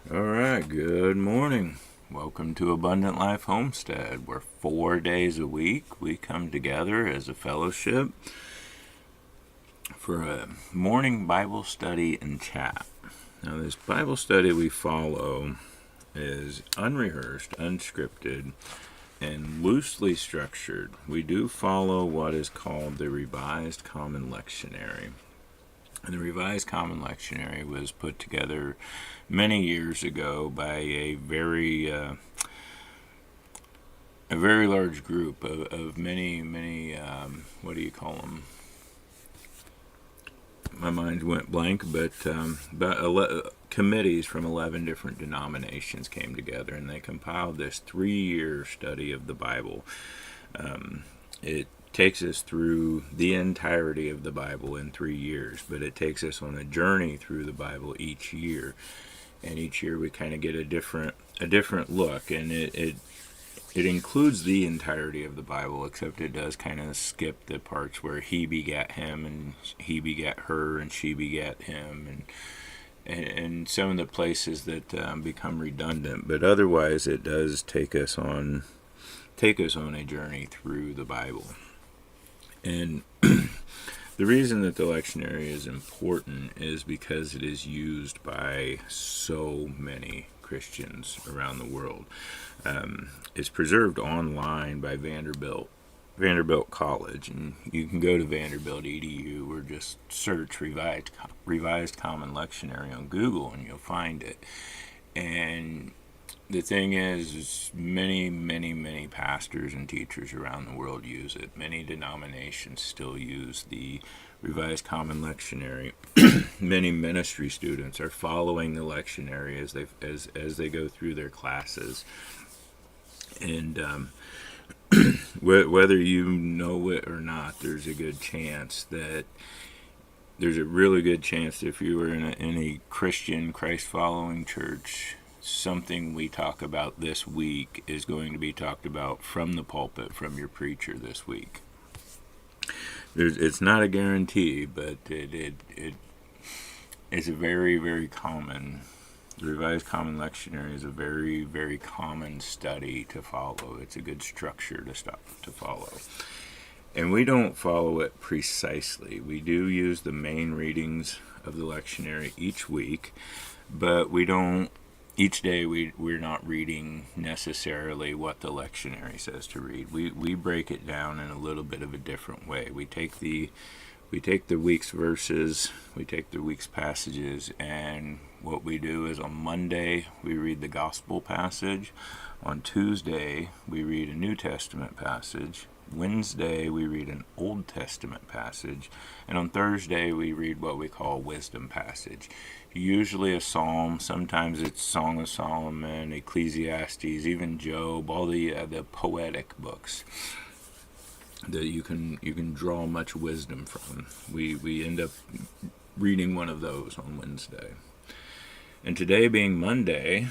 All right, good morning. Welcome to Abundant Life Homestead, where 4 days a week we come together as a fellowship for a morning Bible study and chat. Now, this Bible study we follow is unrehearsed, unscripted, and loosely structured. We do follow what is called the Revised Common Lectionary. And the Revised Common Lectionary was put together many years ago by a very large group of many what do you call them? My mind went blank, but committees from 11 different denominations came together and they compiled this 3-year study of the Bible. It takes us through the entirety of the Bible in 3 years, but it takes us on a journey through the Bible each year. And each year we kind of get a different look, and it includes the entirety of the Bible, except it does kind of skip the parts where he begat him and he begat her and she begat him, and some of the places that become redundant. But otherwise, it does take us on a journey through the Bible. And the reason that the lectionary is important is because it is used by so many Christians around the world. It's preserved online by Vanderbilt College, and you can go to Vanderbilt.edu or just search Revised Common Lectionary on Google and you'll find it. And the thing is many pastors and teachers around the world use it. Many denominations still use the Revised Common Lectionary. Many ministry students are following the lectionary as they go through their classes. And whether you know it or not, there's a really good chance if you were in a Christian, Christ-following church, something we talk about this week is going to be talked about from the pulpit, from your preacher this week. It's not a guarantee, but it is a very common. The Revised Common Lectionary is a very common study to follow. It's a good structure to follow. And we don't follow it precisely. We do use the main readings of the lectionary each week, but we don't. Each day we're not reading necessarily what the lectionary says to read. We break it down in a little bit of a different way. We take the week's verses, we take the week's passages, and what we do is on Monday we read the gospel passage. On Tuesday we read a New Testament passage. Wednesday we read an Old Testament passage, and on Thursday we read what we call a wisdom passage. Usually a psalm, sometimes it's Song of Solomon, Ecclesiastes, even Job, all the poetic books that you can draw much wisdom from. We end up reading one of those on Wednesday. And today being Monday,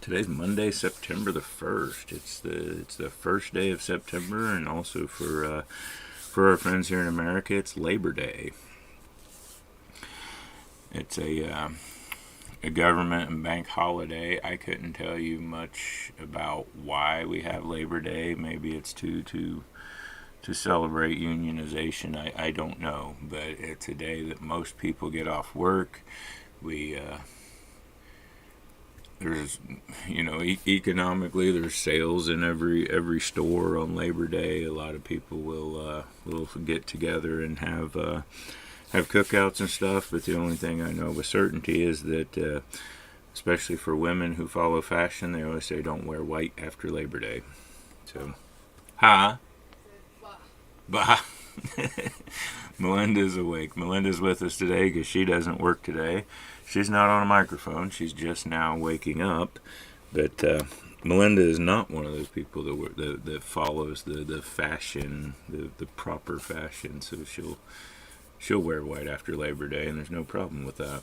today's Monday, September the 1st. It's the first day of September, and also for our friends here in America, it's Labor Day. It's a government and bank holiday. I couldn't tell you much about why we have Labor Day. Maybe it's to celebrate unionization. I don't know, but it's a day that most people get off work. There's, economically, there's sales in every store on Labor Day. A lot of people will get together and have cookouts and stuff. But the only thing I know with certainty is that, especially for women who follow fashion, they always say don't wear white after Labor Day. So, Bah. Melinda's awake. Melinda's with us today because she doesn't work today. She's not on a microphone. She's just now waking up. But Melinda is not one of those people that follows the fashion, the proper fashion. So she'll wear white after Labor Day, and there's no problem with that.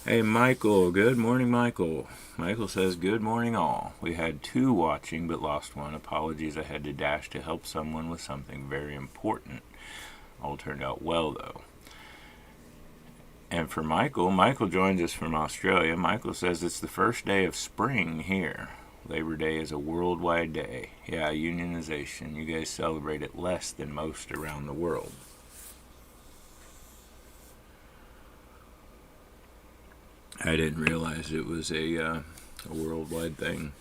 Hey, Michael. Good morning, Michael. Michael says, good morning, all. We had 2 watching, but lost 1. Apologies, I had to dash to help someone with something very important. All turned out well, though. And for Michael joins us from Australia. Michael says it's the first day of spring here. Labor Day is a worldwide day. Yeah, unionization. You guys celebrate it less than most around the world. I didn't realize it was a worldwide thing.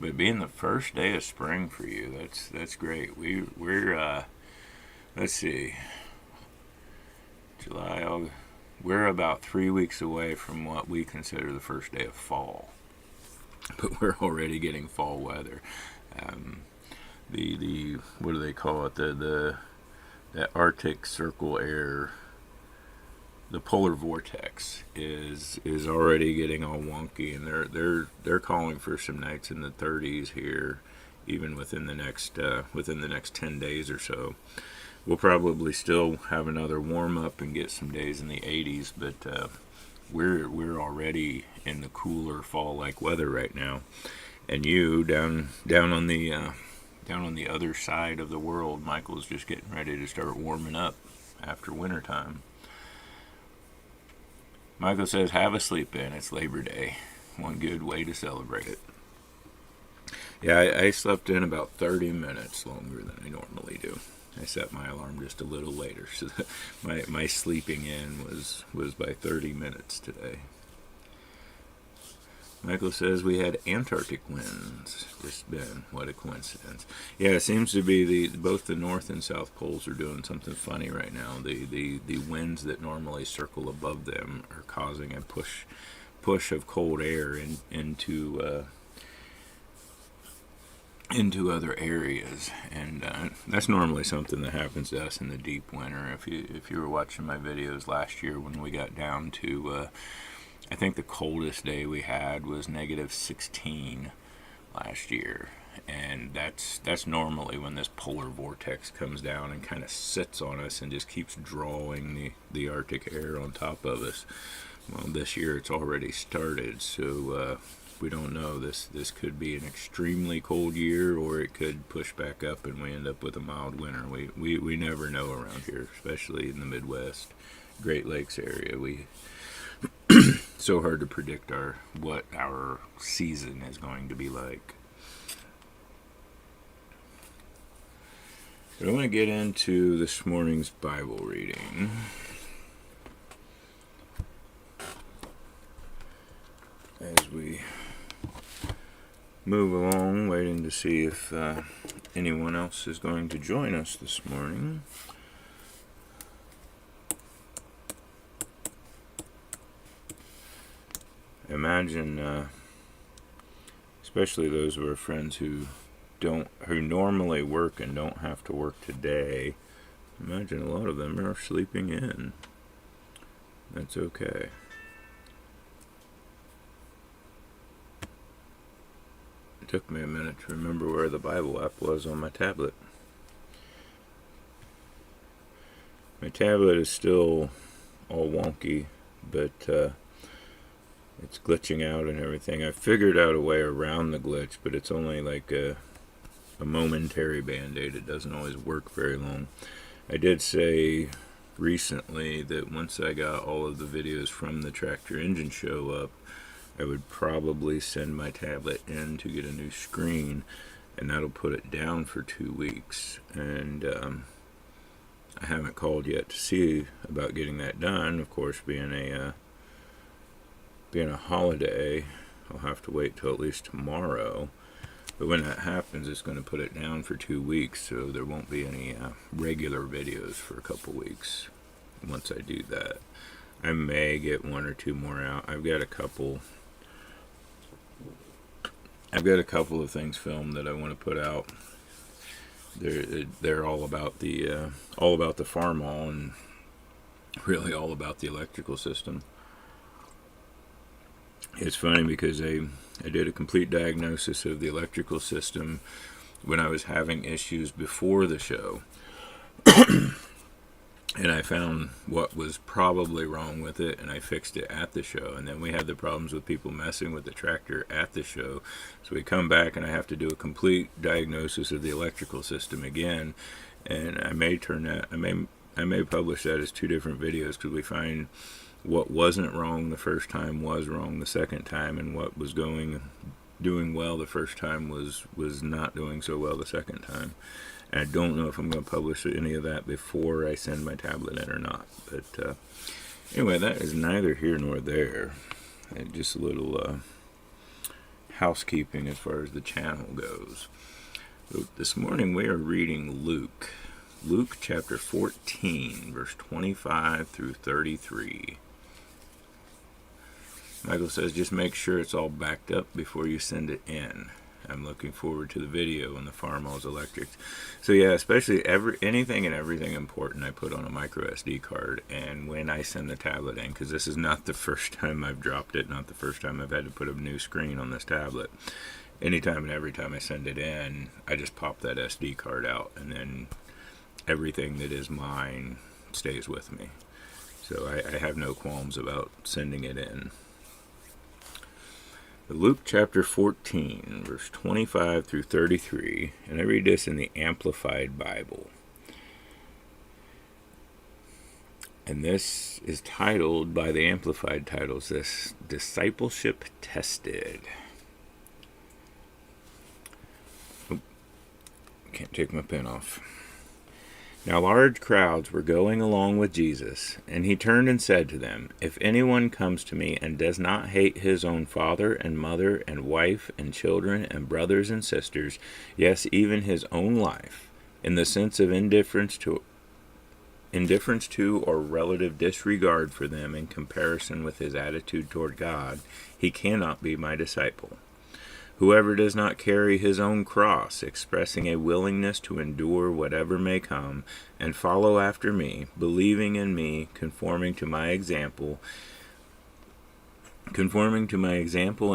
But being the first day of spring for you, that's great. We're let's see, July, August. We're about 3 weeks away from what we consider the first day of fall, but we're already getting fall weather. The what do they call it? The Arctic Circle air, the polar vortex is already getting all wonky, and they're calling for some nights in the 30s here, even within the next 10 days or so. We'll probably still have another warm up and get some days in the 80s, but we're already in the cooler fall like weather right now. And you down on the other side of the world, Michael's just getting ready to start warming up after wintertime. Michael says, have a sleep in. It's Labor Day. One good way to celebrate it. Yeah, I slept in about 30 minutes longer than I normally do. I set my alarm just a little later, so my sleeping in was by 30 minutes today. Michael says we had Antarctic winds. Just been, what a coincidence. Yeah, it seems to be both the North and South poles are doing something funny right now. The winds that normally circle above them are causing a push of cold air into other areas, and that's normally something that happens to us in the deep winter. If you were watching my videos last year when we got down to I think the coldest day we had was -16 last year, and that's normally when this polar vortex comes down and kind of sits on us and just keeps drawing the Arctic air on top of us. Well, this year it's already started, so we don't know. This could be an extremely cold year, or it could push back up and we end up with a mild winter. We never know around here, especially in the Midwest, Great Lakes area. So hard to predict what our season is going to be like. But I want to get into this morning's Bible reading. As we move along, waiting to see if anyone else is going to join us this morning. Imagine, especially those of our friends who normally work and don't have to work today. Imagine a lot of them are sleeping in. That's okay. It took me a minute to remember where the Bible app was on my tablet. My tablet is still all wonky, but it's glitching out and everything. I figured out a way around the glitch, but it's only like a momentary band-aid. It doesn't always work very long. I did say recently that once I got all of the videos from the Tractor Engine Show up, I would probably send my tablet in to get a new screen, and that'll put it down for 2 weeks. And I haven't called yet to see about getting that done. Of course, being a holiday, I'll have to wait till at least tomorrow. But when that happens, it's going to put it down for 2 weeks, so there won't be any regular videos for a couple weeks once I do that. I may get 1 or 2 more out. I've got a couple of things filmed that I want to put out. They're all about the farm all, and really all about the electrical system. It's funny because I did a complete diagnosis of the electrical system when I was having issues before the show. And I found what was probably wrong with it, and I fixed it at the show. And then we had the problems with people messing with the tractor at the show. So we come back, and I have to do a complete diagnosis of the electrical system again. And I may I may publish that as two different videos, because we find what wasn't wrong the first time was wrong the second time, and what was doing well the first time was not doing so well the second time. And I don't know if I'm going to publish any of that before I send my tablet in or not. But anyway, that is neither here nor there. Just a little housekeeping as far as the channel goes. So this morning we are reading Luke chapter 14, verse 25 through 33. Michael says, just make sure it's all backed up before you send it in. I'm looking forward to the video on the Farmall's Electrics. So yeah, especially anything and everything important I put on a micro SD card. And when I send the tablet in, because this is not the first time I've dropped it, not the first time I've had to put a new screen on this tablet. Anytime and every time I send it in, I just pop that SD card out, and then everything that is mine stays with me. So I have no qualms about sending it in. Luke chapter 14, verse 25 through 33, and I read this in the Amplified Bible. And this is titled, by the Amplified titles, this Discipleship Tested. Oh, can't take my pen off. Now large crowds were going along with Jesus, and he turned and said to them, if anyone comes to me and does not hate his own father and mother and wife and children and brothers and sisters, yes, even his own life, in the sense of indifference to or relative disregard for them in comparison with his attitude toward God, he cannot be my disciple. Whoever does not carry his own cross, expressing a willingness to endure whatever may come, and follow after me, believing in me, conforming to my example,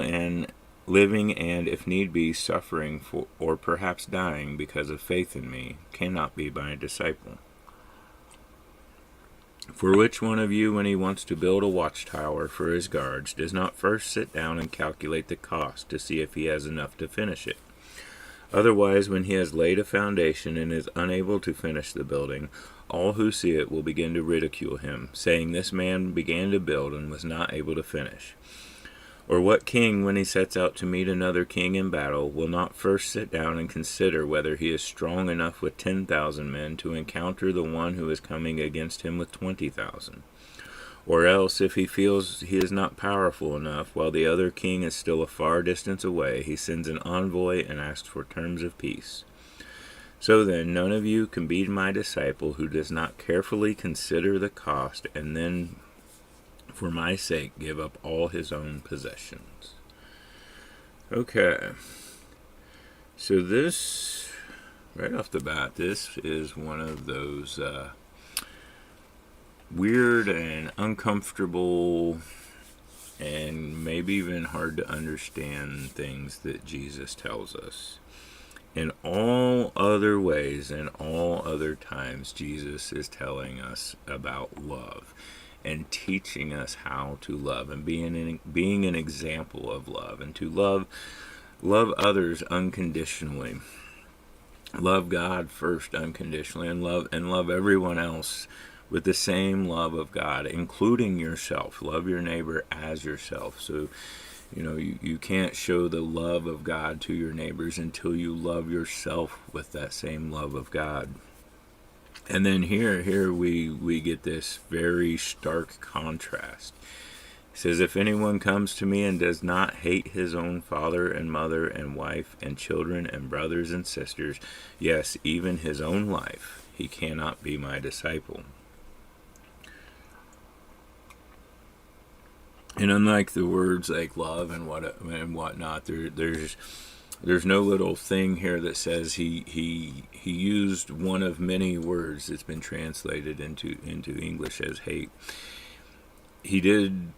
and living and, if need be, suffering for, or perhaps dying because of faith in me, cannot be my disciple. For which one of you, when he wants to build a watchtower for his guards, does not first sit down and calculate the cost to see if he has enough to finish it? Otherwise, when he has laid a foundation and is unable to finish the building, all who see it will begin to ridicule him, saying, this man began to build and was not able to finish. Or what king, when he sets out to meet another king in battle, will not first sit down and consider whether he is strong enough with 10,000 men to encounter the one who is coming against him with 20,000? Or else, if he feels he is not powerful enough, while the other king is still a far distance away, he sends an envoy and asks for terms of peace. So then, none of you can be my disciple who does not carefully consider the cost and then, for my sake, give up all his own possessions. Okay. So this, right off the bat, this is one of those weird and uncomfortable and maybe even hard to understand things that Jesus tells us. In all other ways and all other times, Jesus is telling us about love and teaching us how to love and being an example of love, and to love others unconditionally, love God first unconditionally, and love everyone else with the same love of God, including yourself. Love your neighbor as yourself. So you can't show the love of God to your neighbors until you love yourself with that same love of God. And then here we get this very stark contrast. It says, if anyone comes to me and does not hate his own father and mother and wife and children and brothers and sisters, yes, even his own life, he cannot be my disciple. And unlike the words like love and whatnot, there's no little thing here that says he used one of many words that's been translated into English as hate. He did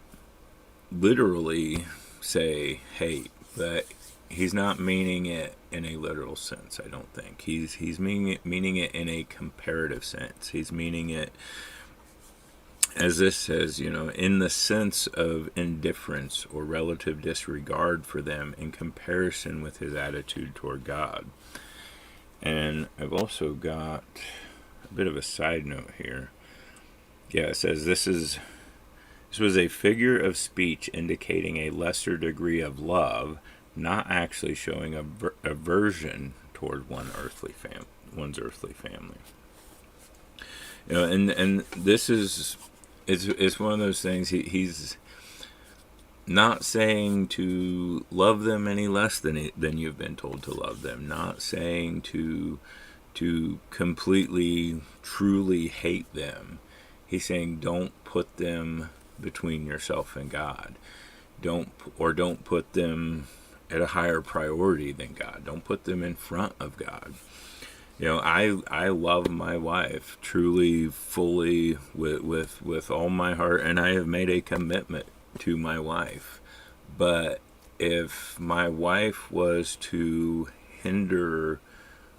literally say hate, but he's not meaning it in a literal sense, I don't think. He's meaning it in a comparative sense. He's meaning it, as this says, in the sense of indifference or relative disregard for them in comparison with his attitude toward God. And I've also got bit of a side note here. Yeah, it says this was a figure of speech indicating a lesser degree of love, not actually showing aversion toward one's earthly family. You know, and this is it's one of those things. He's not saying to love them any less than you've been told to love them. Not saying to completely, truly hate them. He's saying don't put them between yourself and God. Don't put them at a higher priority than God. Don't put them in front of God. You know, I love my wife truly, fully, with all my heart, and I have made a commitment to my wife. But if my wife was to hinder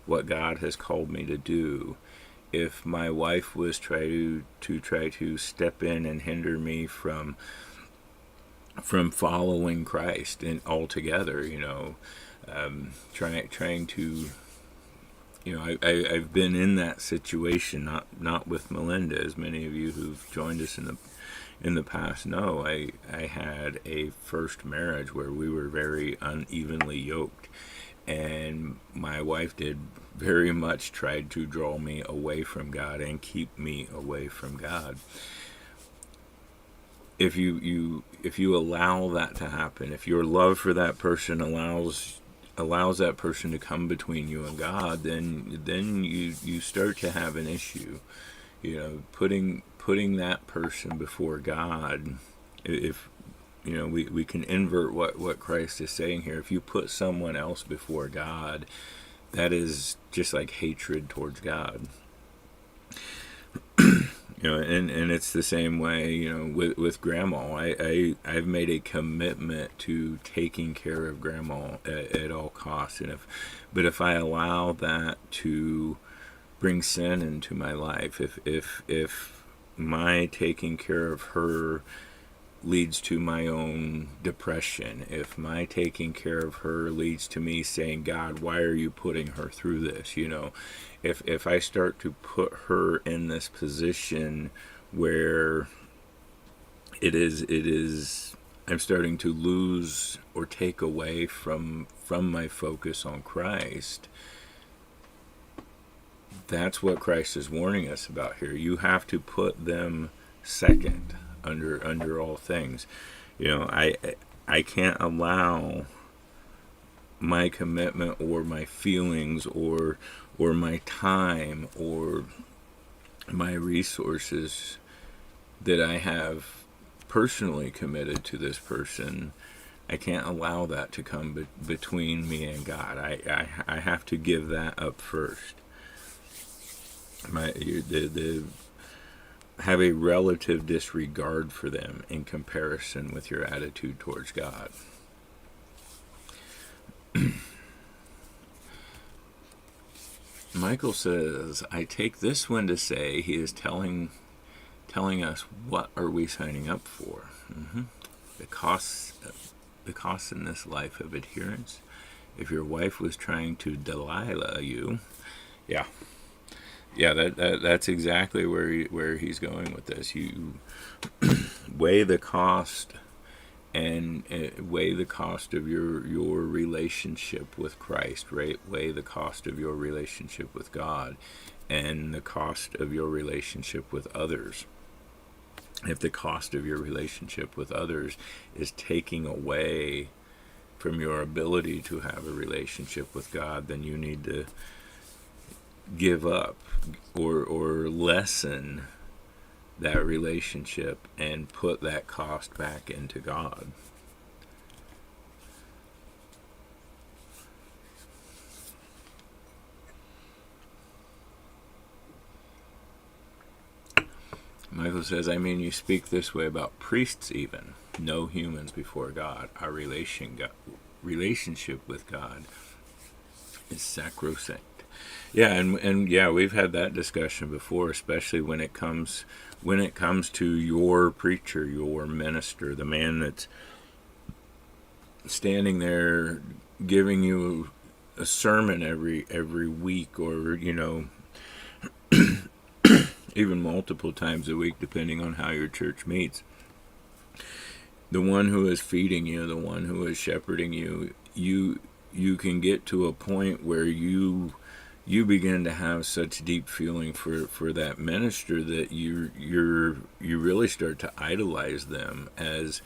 what God has called me to do, if my wife was try to step in and hinder me from following Christ and altogether, you know, trying to, you know, I've been in that situation, not with Melinda, as many of you who've joined us in the past know. I had a first marriage where we were very unevenly yoked, and my wife did very much tried to draw me away from God and keep me away from God. If you allow that to happen, if your love for that person allows that person to come between you and God, then you start to have an issue. You know, putting that person before God. If you know, we can invert what Christ is saying here. If you put someone else before God, that is just like hatred towards God. You know, and it's the same way, you know, with Grandma. I've made a commitment to taking care of Grandma at all costs, and if I allow that to bring sin into my life, if my taking care of her leads to my own depression, if my taking care of her leads to me saying, God, why are you putting her through this? You know, if I start to put her in this position where it is I'm starting to lose or take away from my focus on Christ, that's what Christ is warning us about here. You have to put them second under all things. You know, I can't allow my commitment or my feelings or my time or my resources that I have personally committed to this person. I can't allow that to come between me and God. I have to give that up first. Have a relative disregard for them in comparison with your attitude towards God. Michael says, I take this one to say he is telling us what are we signing up for. The costs in this life of adherence. If your wife was trying to Delilah you, yeah, that's exactly where he's going with this. You weigh the cost and weigh the cost of your relationship with Christ, right? Weigh the cost of your relationship with God and the cost of your relationship with others. If the cost of your relationship with others is taking away from your ability to have a relationship with God, then you need to give up or lessen that relationship and put that cost back into God. Michael says, I mean, you speak this way about priests even. No humans before God. Our relationship with God is sacrosanct. Yeah, and yeah, we've had that discussion before, especially when it comes to your preacher, your minister, the man that's standing there giving you a sermon every week, or you know, even multiple times a week, depending on how your church meets. The one who is feeding you, the one who is shepherding you, you can get to a point where you begin to have such deep feeling for that minister that you really start to idolize them, as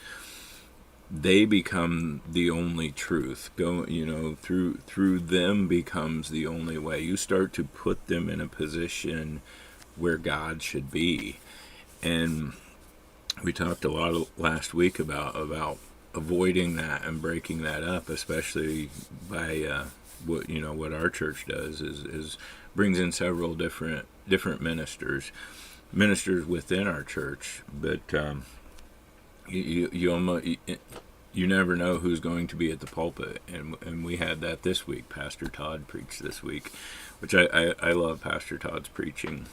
they become the only truth. Through them becomes the only way. You start to put them in a position where God should be. And we talked a lot last week about avoiding that and breaking that up, especially by what our church does is brings in several different ministers within our church, but you never know who's going to be at the pulpit, and we had that this week. Pastor Todd preached this week, which I love Pastor Todd's preaching,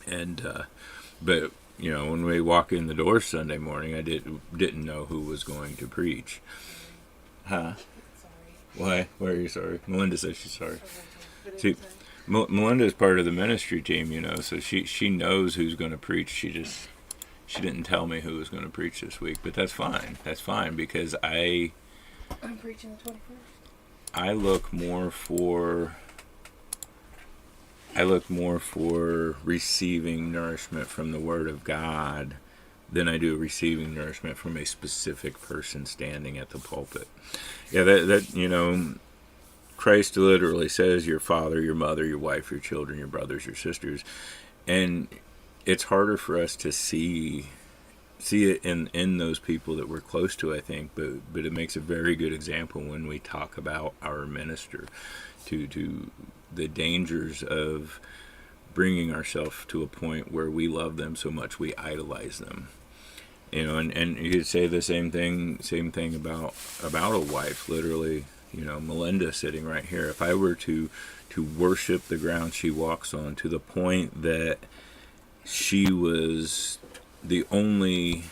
and but when we walk in the door Sunday morning, I didn't know who was going to preach. Huh? Why? Why are you sorry? Melinda says she's sorry. See, Melinda is part of the ministry team, so she knows who's going to preach. She didn't tell me who was going to preach this week, but that's fine. That's fine, because I'm preaching the 21st. I look more for receiving nourishment from the Word of God than I do receiving nourishment from a specific person standing at the pulpit. Yeah, that Christ literally says your father, your mother, your wife, your children, your brothers, your sisters, and it's harder for us to see it in those people that we're close to, I think, but it makes a very good example when we talk about our minister, to the dangers of bringing ourselves to a point where we love them so much we idolize them. And you could say the same thing about a wife. Literally, Melinda sitting right here. If I were to worship the ground she walks on to the point that she was the only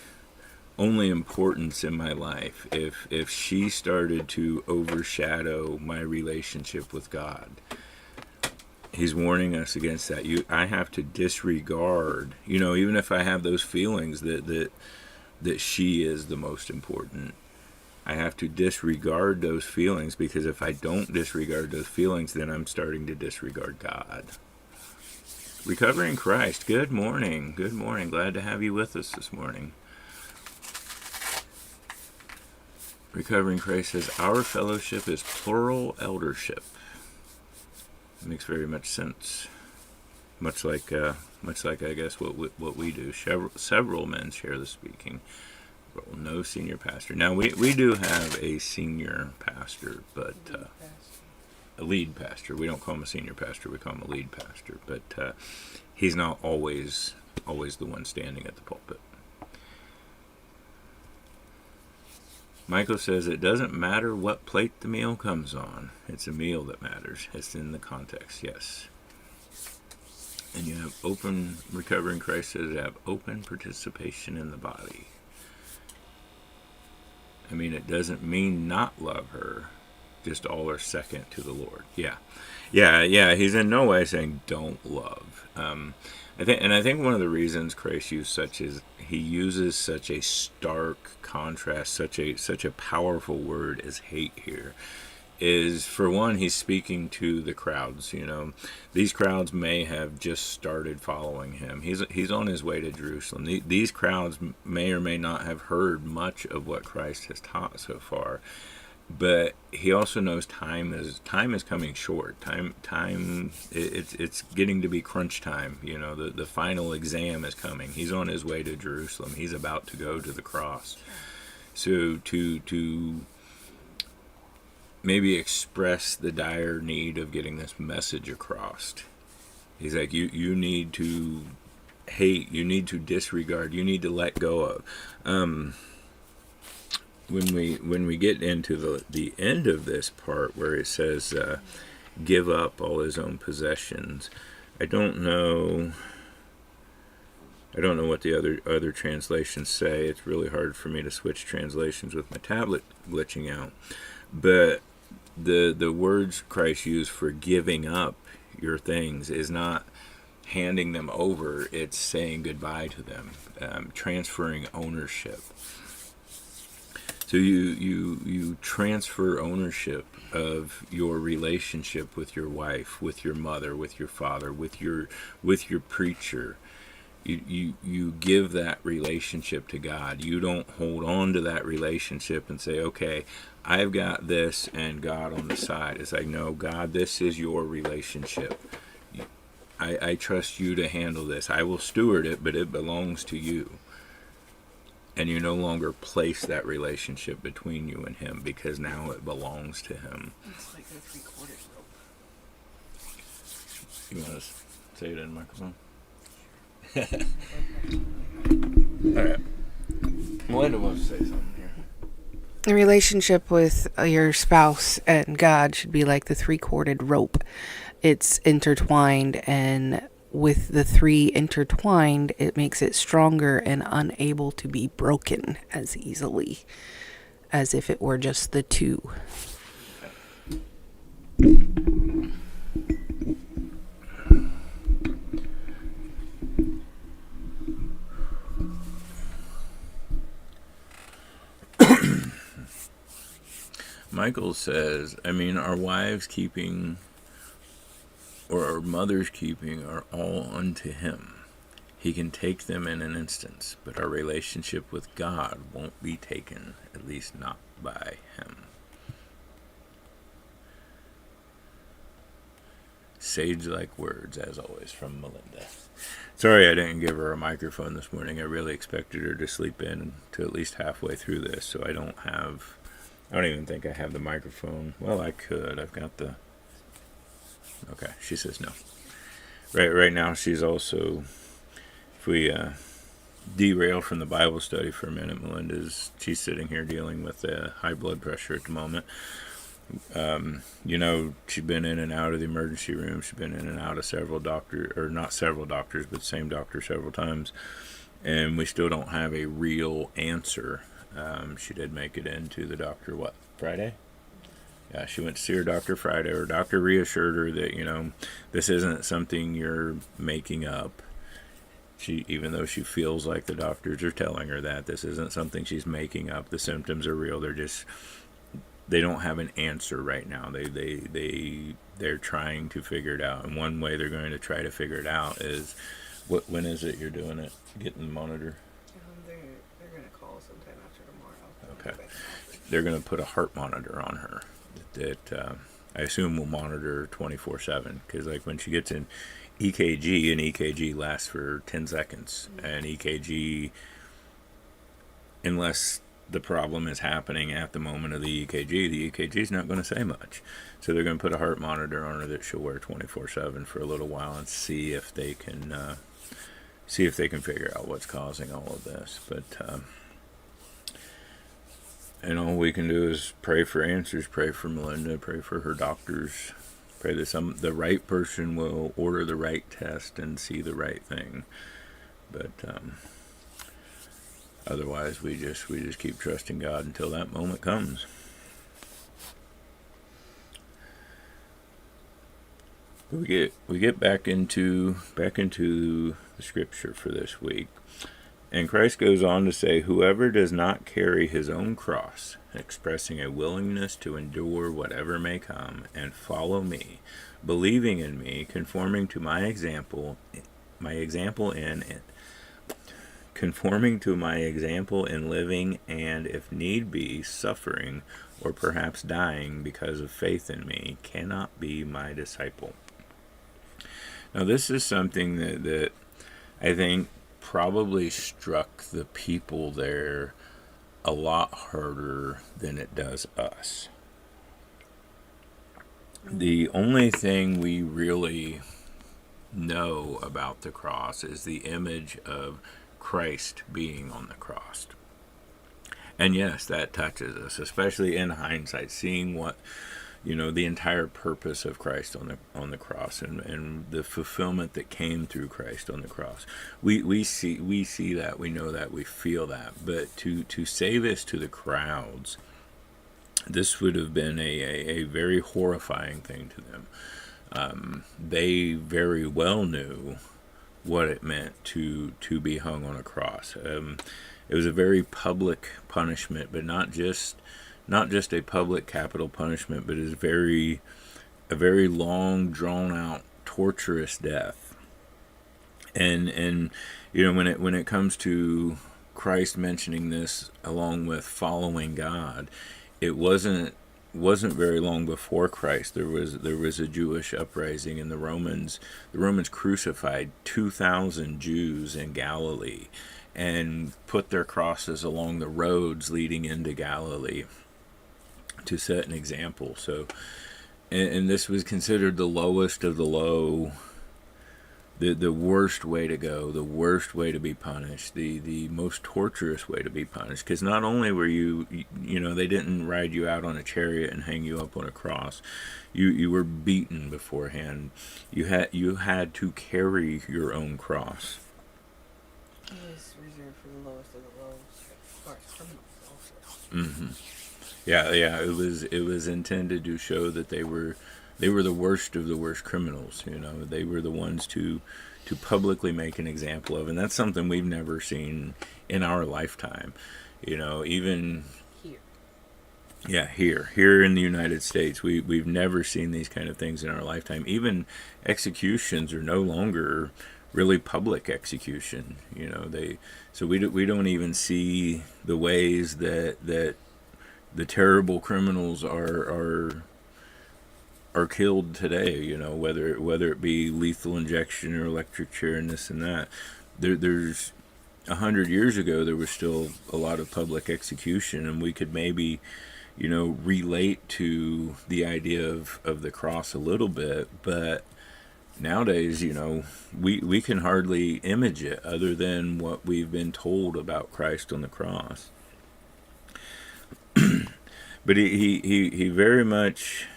importance in my life, if she started to overshadow my relationship with God, He's warning us against that. I have to disregard, even if I have those feelings that she is the most important. I have to disregard those feelings, because if I don't disregard those feelings, then I'm starting to disregard God. Recovering Christ, good morning. Good morning. Glad to have you with us this morning. Recovering Christ says, our fellowship is plural eldership. It makes very much sense. Much like I guess what we do. Several men share the speaking, but no senior pastor. Now we do have a senior pastor, but a lead pastor. We don't call him a senior pastor. We call him a lead pastor. But he's not always the one standing at the pulpit. Michael says, it doesn't matter what plate the meal comes on. It's a meal that matters. It's in the context, yes. And you have Recovering Christ says you have open participation in the body. I mean, it doesn't mean not love her, just all are second to the Lord. Yeah. He's in no way saying don't love. I think one of the reasons Christ he uses such a stark contrast, such a powerful word as hate here, is, for one, he's speaking to the crowds. These crowds may have just started following him. He's on his way to Jerusalem. These crowds may or may not have heard much of what Christ has taught so far. But he also knows time is coming short. It's getting to be crunch time. The final exam is coming. He's on his way to Jerusalem. He's about to go to the cross. So to maybe express the dire need of getting this message across, he's like, you need to hate, you need to disregard, you need to let go of. When we get into the end of this part where it says give up all his own possessions, I don't know what the other translations say. It's really hard for me to switch translations with my tablet glitching out. But the words Christ used for giving up your things is not handing them over, it's saying goodbye to them, transferring ownership. So you transfer ownership of your relationship with your wife, with your mother, with your father, with your preacher. You give that relationship to God. You don't hold on to that relationship and say, okay, I've got this and God on the side. It's like, no, God, this is your relationship. I trust you to handle this. I will steward it, but it belongs to you. And you no longer place that relationship between you and him, because now it belongs to him. It's like the 3/4 rope. You want to say it in the microphone? All right. Melinda wants to say something here. The relationship with your spouse and God should be like the 3/4 rope. It's intertwined, and with the 3 intertwined, it makes it stronger and unable to be broken as easily as if it were just the 2. Michael says, our wives keeping, or our mothers keeping, are all unto him. He can take them in an instance, but our relationship with God won't be taken, at least not by him. Sage-like words, as always, from Melinda. Sorry I didn't give her a microphone this morning. I really expected her to sleep in to at least halfway through this, so I don't even think I have the microphone. Well, I could. I've got the... Okay, she says no. Right now, she's also... If we derail from the Bible study for a minute, she's sitting here dealing with high blood pressure at the moment. She's been in and out of the emergency room. She's been in and out of several doctors, or not several doctors, but the same doctor several times. And we still don't have a real answer. She did make it into the doctor, Friday? Yeah, she went to see her doctor Friday. Her doctor reassured her that, this isn't something you're making up. Even though she feels like the doctors are telling her that, this isn't something she's making up. The symptoms are real. They don't have an answer right now. They're trying to figure it out. And one way they're going to try to figure it out is, when is it you're doing it? Getting the monitor? They're going to call sometime after tomorrow. Okay. They're going to put a heart monitor on her that I assume will monitor 24/7. Because when she gets in EKG, an EKG lasts for 10 seconds. And EKG, unless the problem is happening at the moment of the EKG is not going to say much. So they're going to put a heart monitor on her that she'll wear 24/7 for a little while and see if they can figure out what's causing all of this. But all we can do is pray for answers, pray for Melinda, pray for her doctors, pray that the right person will order the right test and see the right thing. But otherwise, we just keep trusting God until that moment comes. We get back into the scripture for this week. And Christ goes on to say, whoever does not carry his own cross, expressing a willingness to endure whatever may come, and follow me, believing in me, conforming to my example in living, and if need be, suffering, or perhaps dying because of faith in me, cannot be my disciple. Now, this is something that I think probably struck the people there a lot harder than it does us. The only thing we really know about the cross is the image of Christ being on the cross. And yes, that touches us, especially in hindsight, seeing what, the entire purpose of Christ on the cross and the fulfillment that came through Christ on the cross. We see that, we know that, we feel that. But to say this to the crowds, this would have been a very horrifying thing to them. They very well knew what it meant to be hung on a cross. It was a very public punishment, but not just a public capital punishment, but is a very long, drawn out, torturous death. And you know, when it comes to Christ mentioning this along with following God, it wasn't very long before Christ. There was a Jewish uprising, and the Romans crucified 2,000 Jews in Galilee and put their crosses along the roads leading into Galilee to set an example. So, and this was considered the lowest of the low, the worst way to go, the worst way to be punished, the most torturous way to be punished. Because not only were you know, they didn't ride you out on a chariot and hang you up on a cross. You were beaten beforehand. You had to carry your own cross. It was reserved for the lowest of the low, as far as criminals also. Mm-hmm. Yeah. It was intended to show that they were the worst of the worst criminals. You know, they were the ones to publicly make an example of, and that's something we've never seen in our lifetime. You know, even Here. yeah, here in the United States, we've never seen these kind of things in our lifetime. Even executions are no longer really public execution. You know, we don't even see the ways that the terrible criminals are killed today. You know, whether it be lethal injection or electric chair and this and that. There's 100 years ago, there was still a lot of public execution, and we could maybe, you know, relate to the idea of the cross a little bit, but nowadays, you know, we can hardly image it other than what we've been told about Christ on the cross. But he very much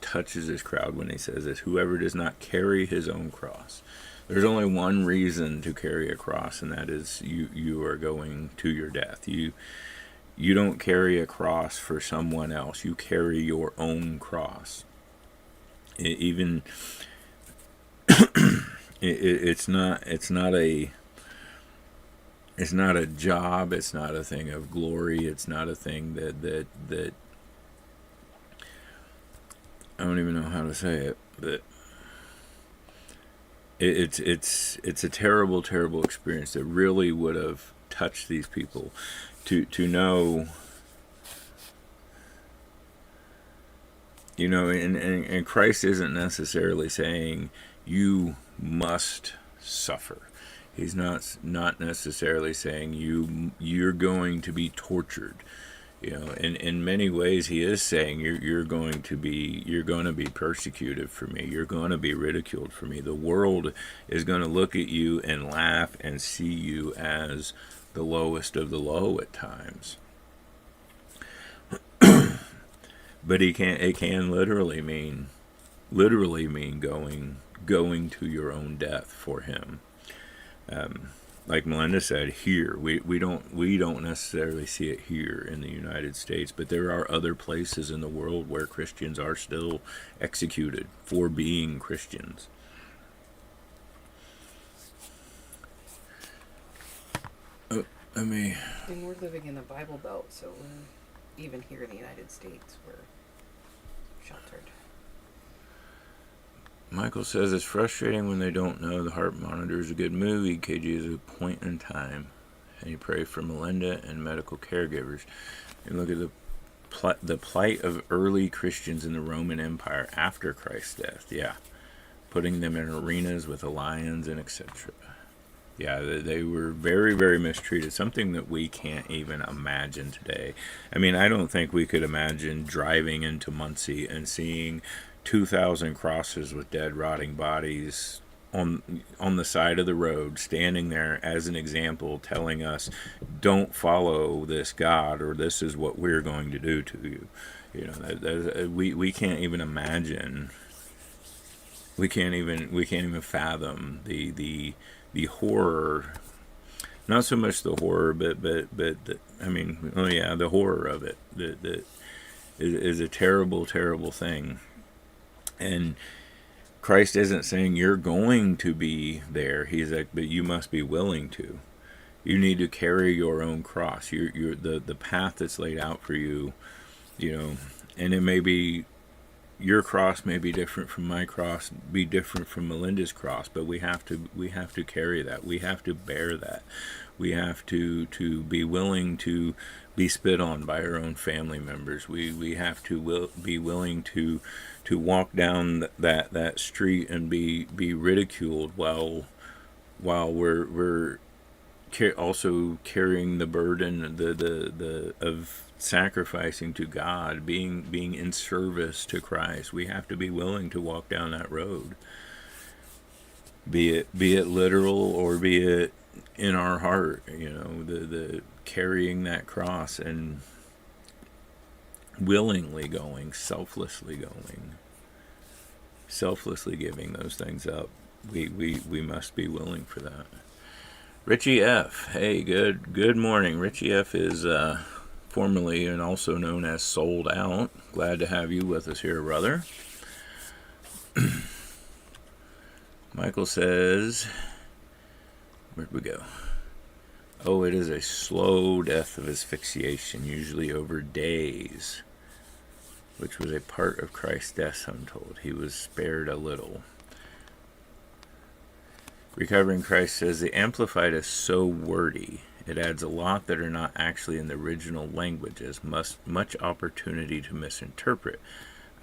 touches his crowd when he says this: whoever does not carry his own cross. There's only one reason to carry a cross, and that is you are going to your death. You don't carry a cross for someone else. You carry your own cross. It's not a job. It's not a thing of glory. It's not a thing that I don't even know how to say it, but it's a terrible, terrible experience that really would have touched these people to know, you know, and Christ isn't necessarily saying you must suffer. He's not necessarily saying you're going to be tortured. You know, in many ways, he is saying you're going to be persecuted for me. You're going to be ridiculed for me. The world is going to look at you and laugh and see you as the lowest of the low at times. But it can literally mean going to your own death for him. Like Melinda said, here we don't necessarily see it here in the United States, but there are other places in the world where Christians are still executed for being Christians. And we're living in the Bible Belt, so even here in the United States, we're sheltered. Michael says it's frustrating when they don't know the heart monitor is a good movie. KG is a point in time. And you pray for Melinda and medical caregivers. And look at the plight of early Christians in the Roman Empire after Christ's death. Yeah. Putting them in arenas with the lions and etc. Yeah, they were very, very mistreated. Something that we can't even imagine today. I mean, I don't think we could imagine driving into Muncie and seeing 2,000 crosses with dead, rotting bodies on the side of the road, standing there as an example, telling us, "Don't follow this God, or this is what we're going to do to you." You know, we can't even imagine. We can't even fathom the horror. Not so much the horror, but I mean, oh yeah, the horror of it. That is a terrible, terrible thing. And Christ isn't saying you're going to be there. He's like, but you must be willing to. You need to carry your own cross. The path that's laid out for you, and it may be, your cross may be different from my cross, be different from Melinda's cross, but we have to carry that. We have to bear that. We have to be willing to be spit on by our own family members. We have to be willing to walk down that street and be ridiculed while we're also carrying the burden the of sacrificing to God, being in service to Christ. We have to be willing to walk down that road, be it literal or be it in our heart. The carrying that cross and willingly going, selflessly giving those things up. We must be willing for that. Richie F. Hey, good morning. Richie F. is formerly and also known as Sold Out. Glad to have you with us here, brother. Michael says, where'd we go? Oh, it is a slow death of asphyxiation, usually over days, which was a part of Christ's death, I'm told. He was spared a little. Recovering Christ says, the Amplified is so wordy. It adds a lot that are not actually in the original languages, much opportunity to misinterpret.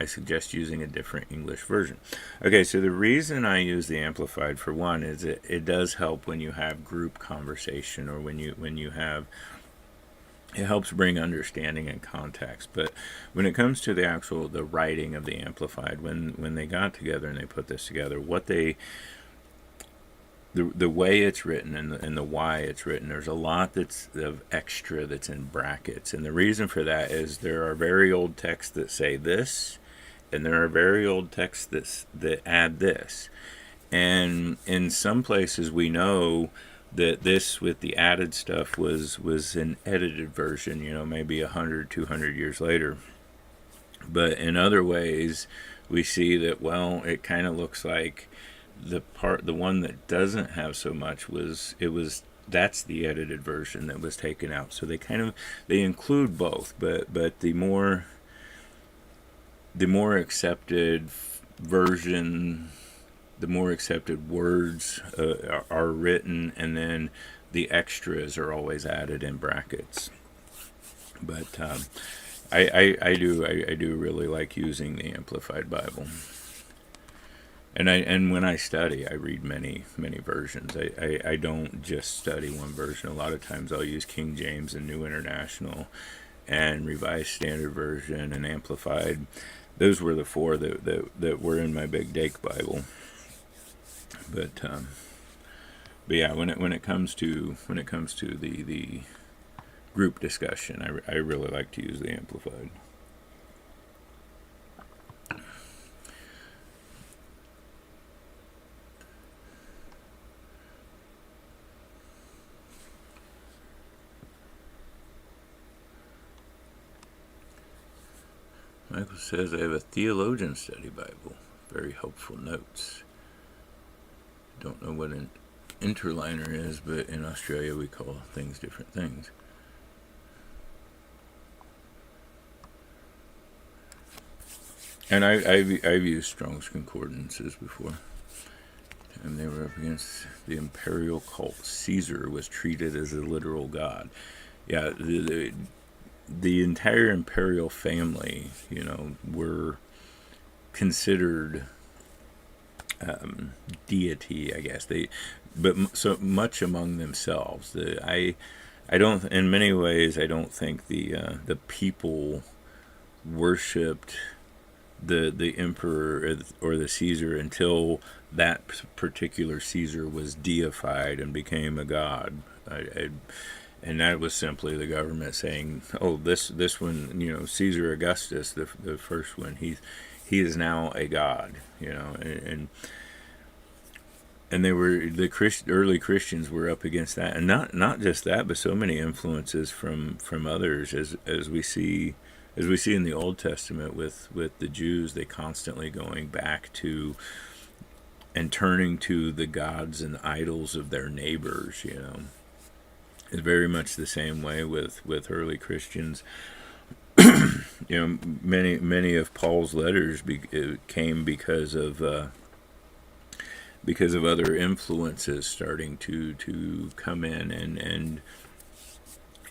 I suggest using a different English version. Okay, so the reason I use the Amplified, for one, is it does help when you have group conversation, or when you have, it helps bring understanding and context. But when it comes to the writing of the Amplified, when they got together and they put this together, the way it's written and the why it's written, there's a lot that's of extra that's in brackets. And the reason for that is there are very old texts that say this, and there are very old texts that add this. And in some places we know that this with the added stuff was an edited version, maybe 100, 200 years later. But in other ways, we see that, it kind of looks like the one that doesn't have so much that's the edited version that was taken out. So they include both, but the more accepted version, the more accepted words are written, and then the extras are always added in brackets. But I do really like using the Amplified Bible. And when I study, I read many versions. I don't just study one version. A lot of times I'll use King James and New International and Revised Standard Version and Amplified. Those were the four that were in my Big Dake Bible. But yeah, when it comes to the group discussion, I really like to use the Amplified. Michael says, I have a theologian study Bible. Very helpful notes. Don't know what an interliner is, but in Australia we call things different things. And I've used Strong's Concordances before. And they were up against the imperial cult. Caesar was treated as a literal god. Yeah, the entire imperial family, were considered deity, I guess. But so much among themselves. I don't. In many ways, I don't think the people worshipped the emperor or the Caesar until that particular Caesar was deified and became a god. And that was simply the government saying, "Oh, this one, Caesar Augustus, the first one, he is now a god," and they were early Christians were up against that, and not just that, but so many influences from others, as we see in the Old Testament with the Jews, they constantly going back to and turning to the gods and idols of their neighbors. It's very much the same way with early Christians. Many of Paul's letters came because of other influences starting to come in and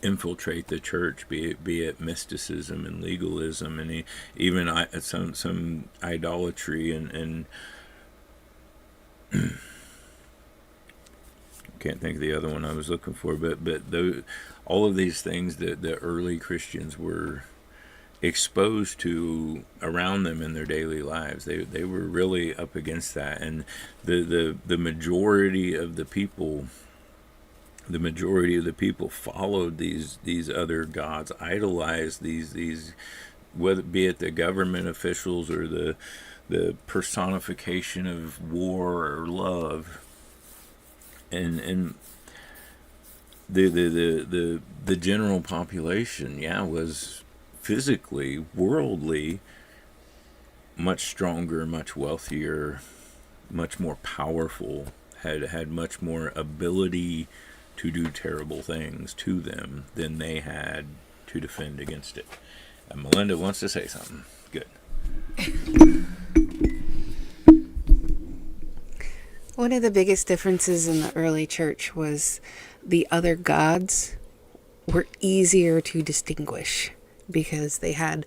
infiltrate the church, be it mysticism and legalism, and even some idolatry and can't think of the other one I was looking for, but all of these things that the early Christians were exposed to around them in their daily lives, they were really up against that, and the majority of the people followed these other gods, idolized these, whether be it the government officials or the personification of war or love. And the general population, was physically, worldly, much stronger, much wealthier, much more powerful, had much more ability to do terrible things to them than they had to defend against it. And Melinda wants to say something. Good. One of the biggest differences in the early church was the other gods were easier to distinguish because they had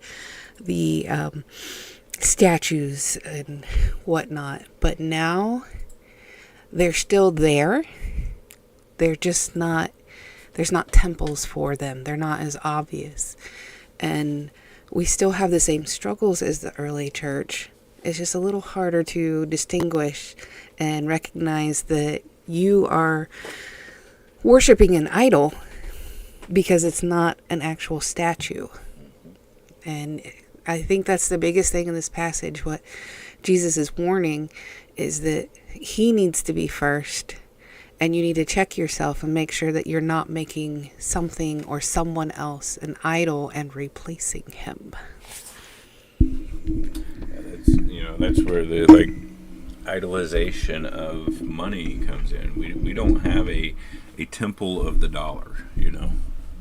the statues and whatnot. But now they're still there. They're just not, there's not temples for them. They're not as obvious. And we still have the same struggles as the early church. It's just a little harder to distinguish and recognize that you are worshiping an idol because it's not an actual statue. And I think that's the biggest thing in this passage. What Jesus is warning is that he needs to be first, and you need to check yourself and make sure that you're not making something or someone else an idol and replacing him. That's where the idolization of money comes in. We don't have a temple of the dollar,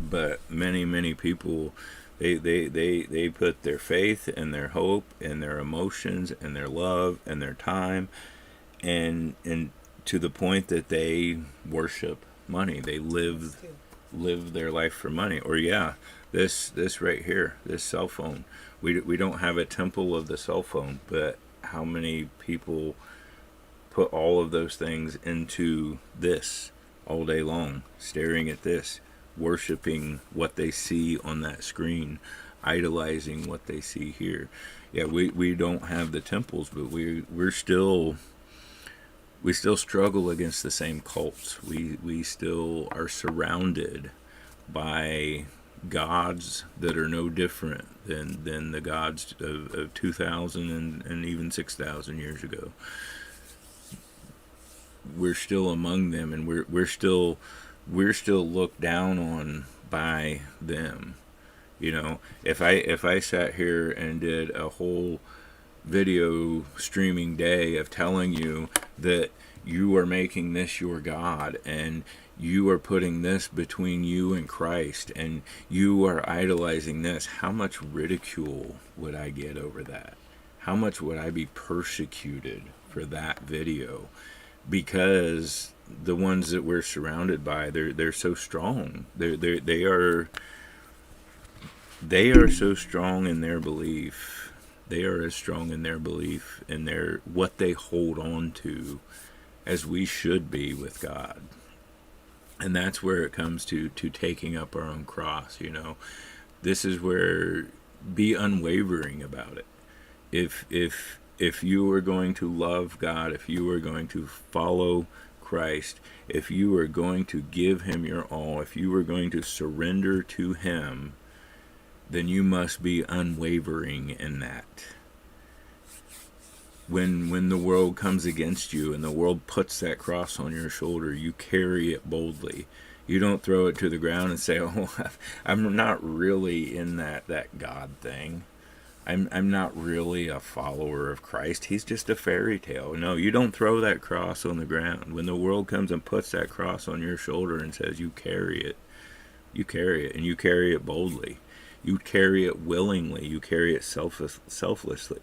but many people they put their faith and their hope and their emotions and their love and their time and to the point that they worship money. They live their life for money. Or this right here, this cell phone. We don't have a temple of the cell phone, but how many people put all of those things into this all day long, staring at this, worshiping what they see on that screen, idolizing what they see here. We don't have the temples, but we still struggle against the same cults. We still are surrounded by gods that are no different than the gods of 2,000 and even 6,000 years ago. We're still among them, and we're still looked down on by them. If I sat here and did a whole video streaming day of telling you that you are making this your God and you are putting this between you and Christ and you are idolizing this, how much ridicule would I get over that? How much would I be persecuted for that video? Because the ones that we're surrounded by, they're so strong. They are so strong in their belief. They are as strong in their belief in their what they hold on to as we should be with God. And that's where it comes to taking up our own cross. This is where be unwavering about it. If you are going to love God, if you are going to follow Christ, if you are going to give him your all, if you are going to surrender to him, then you must be unwavering in that. When the world comes against you and the world puts that cross on your shoulder, you carry it boldly. You don't throw it to the ground and say, I'm not really in that God thing. I'm not really a follower of Christ. He's just a fairy tale. No, you don't throw that cross on the ground. When the world comes and puts that cross on your shoulder and says you carry it, and you carry it boldly. You carry it willingly. You carry it selflessly.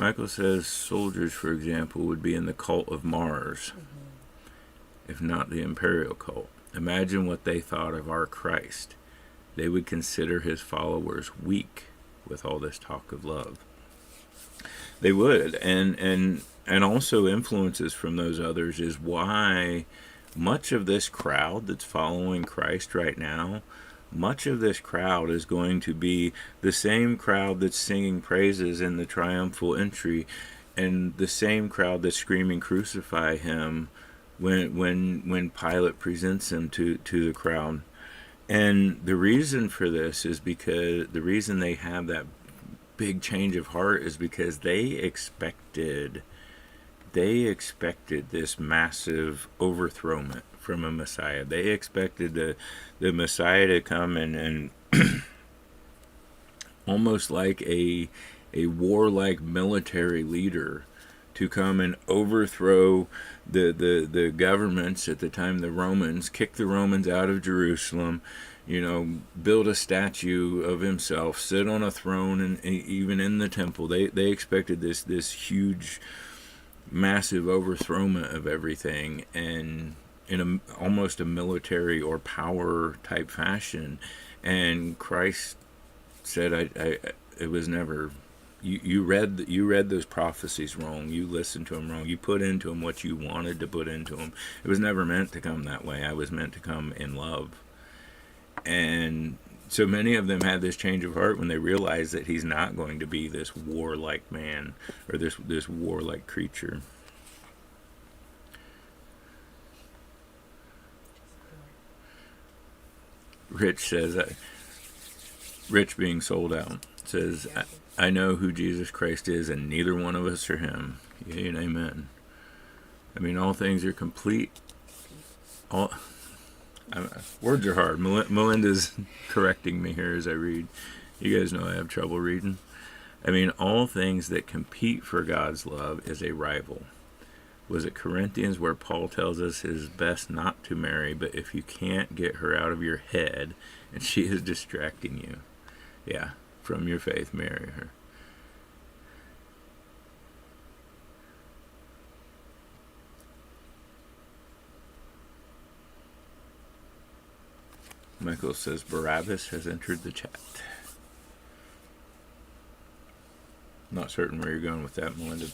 Michael says soldiers, for example, would be in the cult of Mars, if not the imperial cult. Imagine what they thought of our Christ. They would consider his followers weak with all this talk of love. They would, and also influences from those others is why much of this crowd that's following Christ right now, much of this crowd is going to be the same crowd that's singing praises in the triumphal entry, and the same crowd that's screaming crucify him when Pilate presents him to the crowd. And the reason for this is because the reason they have that big change of heart is because they expected this massive overthrowment from a Messiah. They expected the Messiah to come and almost like a warlike military leader to come and overthrow the governments at the time, the Romans, kick the Romans out of Jerusalem, build a statue of himself, sit on a throne, and even in the temple. They expected this huge, massive overthrowment of everything, and in almost a military or power type fashion. And Christ said, it was never. You read those prophecies wrong. You listened to them wrong. You put into them what you wanted to put into them. It was never meant to come that way. I was meant to come in love. And so many of them had this change of heart when they realized that he's not going to be this warlike man or this warlike creature. Rich says, Rich being sold out, says, I know who Jesus Christ is, and neither one of us are him. Yea and amen. I mean, all things are complete. Words are hard. Melinda's correcting me here as I read. You guys know I have trouble reading. I mean, all things that compete for God's love is a rival. Was it Corinthians where Paul tells us it is best not to marry, but if you can't get her out of your head and she is distracting you, yeah, from your faith, marry her. Michael says Barabbas has entered the chat. Not certain where you're going with that, Melinda.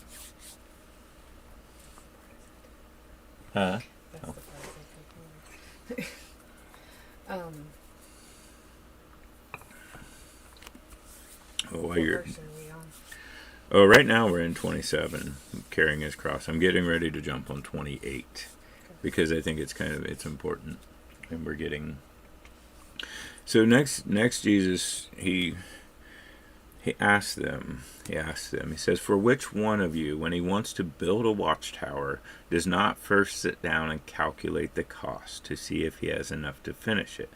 Huh? That's the part I think. What verse are we on? Oh, right now we're in 27, carrying his cross. I'm getting ready to jump on 28 because I think it's important, and we're getting. So next Jesus, he asked them. He says, "For which one of you, when he wants to build a watchtower, does not first sit down and calculate the cost to see if he has enough to finish it?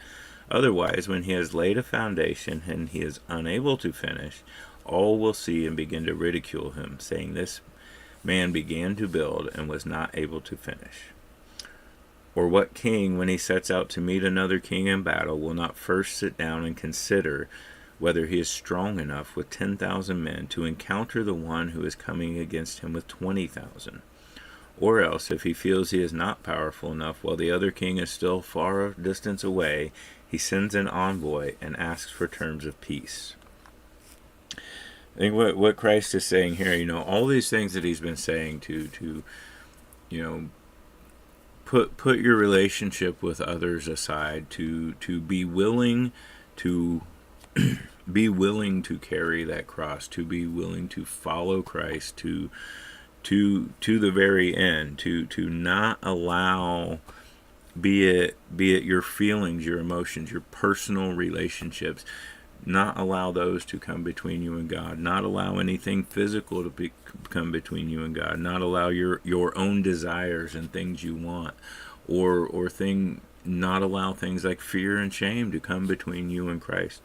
Otherwise, when he has laid a foundation and he is unable to finish, all will see and begin to ridicule him, saying, 'This man began to build and was not able to finish.' Or what king, when he sets out to meet another king in battle, will not first sit down and consider whether he is strong enough with 10,000 men to encounter the one who is coming against him with 20,000? Or else, if he feels he is not powerful enough while the other king is still far a distance away, he sends an envoy and asks for terms of peace." I think what Christ is saying here, all these things that he's been saying to put your relationship with others aside, to be willing to carry that cross, to be willing to follow Christ to the very end, to not allow, be it your feelings, your emotions, your personal relationships, not allow those to come between you and God, not allow anything physical to come between you and God, not allow your own desires and things you want, or not allow things like fear and shame to come between you and Christ.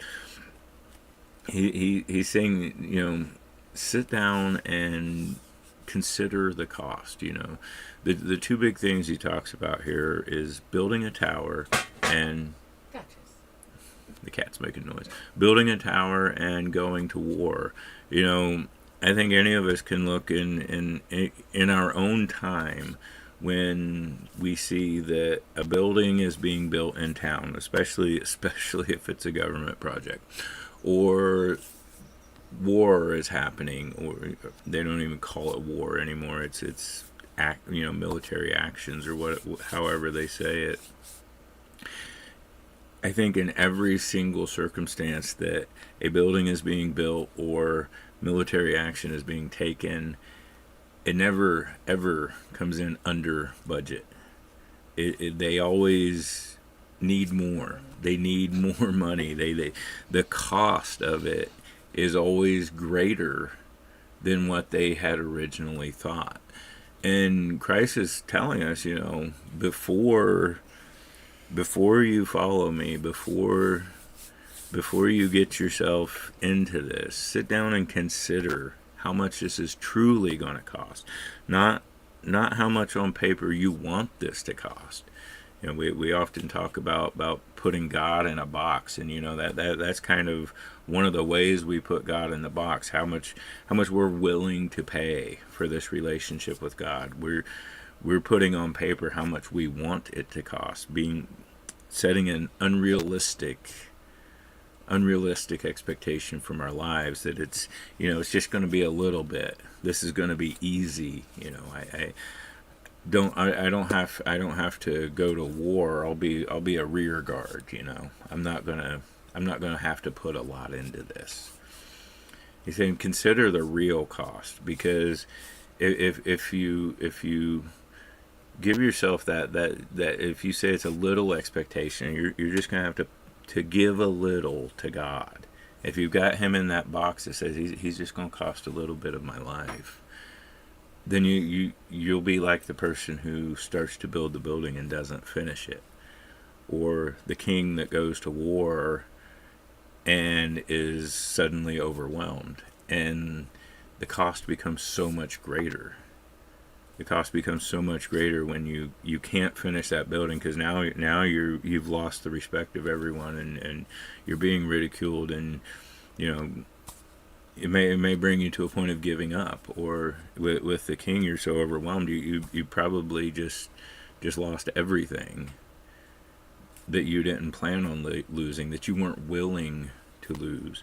He's saying, sit down and consider the cost. The two big things he talks about here is building a tower and Gotcha. the cat's making noise. Building a tower and going to war. I think any of us can look in our own time when we see that a building is being built in town, especially if it's a government project, or war is happening, or they don't even call it war anymore. It's military actions, or however they say it. I think in every single circumstance that a building is being built or military action is being taken, it never ever comes in under budget. They always need more. They need more money. The cost of it is always greater than what they had originally thought. And Christ is telling us, before you follow me, before you get yourself into this, sit down and consider how much this is truly going to cost. Not how much on paper you want this to cost. We often talk about putting God in a box, and that's kind of one of the ways we put God in the box. How much we're willing to pay for this relationship with God. We're putting on paper how much we want it to cost, setting an unrealistic expectation from our lives that it's just going to be a little bit. This is going to be easy. I don't have to go to war. I'll be a rear guard. I'm not gonna have to put a lot into this. He's saying consider the real cost, because if you give yourself that if you say it's a little expectation, you're just gonna have to give a little to God. If you've got him in that box that says he's just gonna cost a little bit of my life, then you'll be like the person who starts to build the building and doesn't finish it, or the king that goes to war and is suddenly overwhelmed, and the cost becomes so much greater. The cost becomes so much greater when you can't finish that building, because now you've lost the respect of everyone, and you're being ridiculed, and it may bring you to a point of giving up. Or with the king, you're so overwhelmed, you probably just lost everything that you didn't plan on losing, that you weren't willing to lose.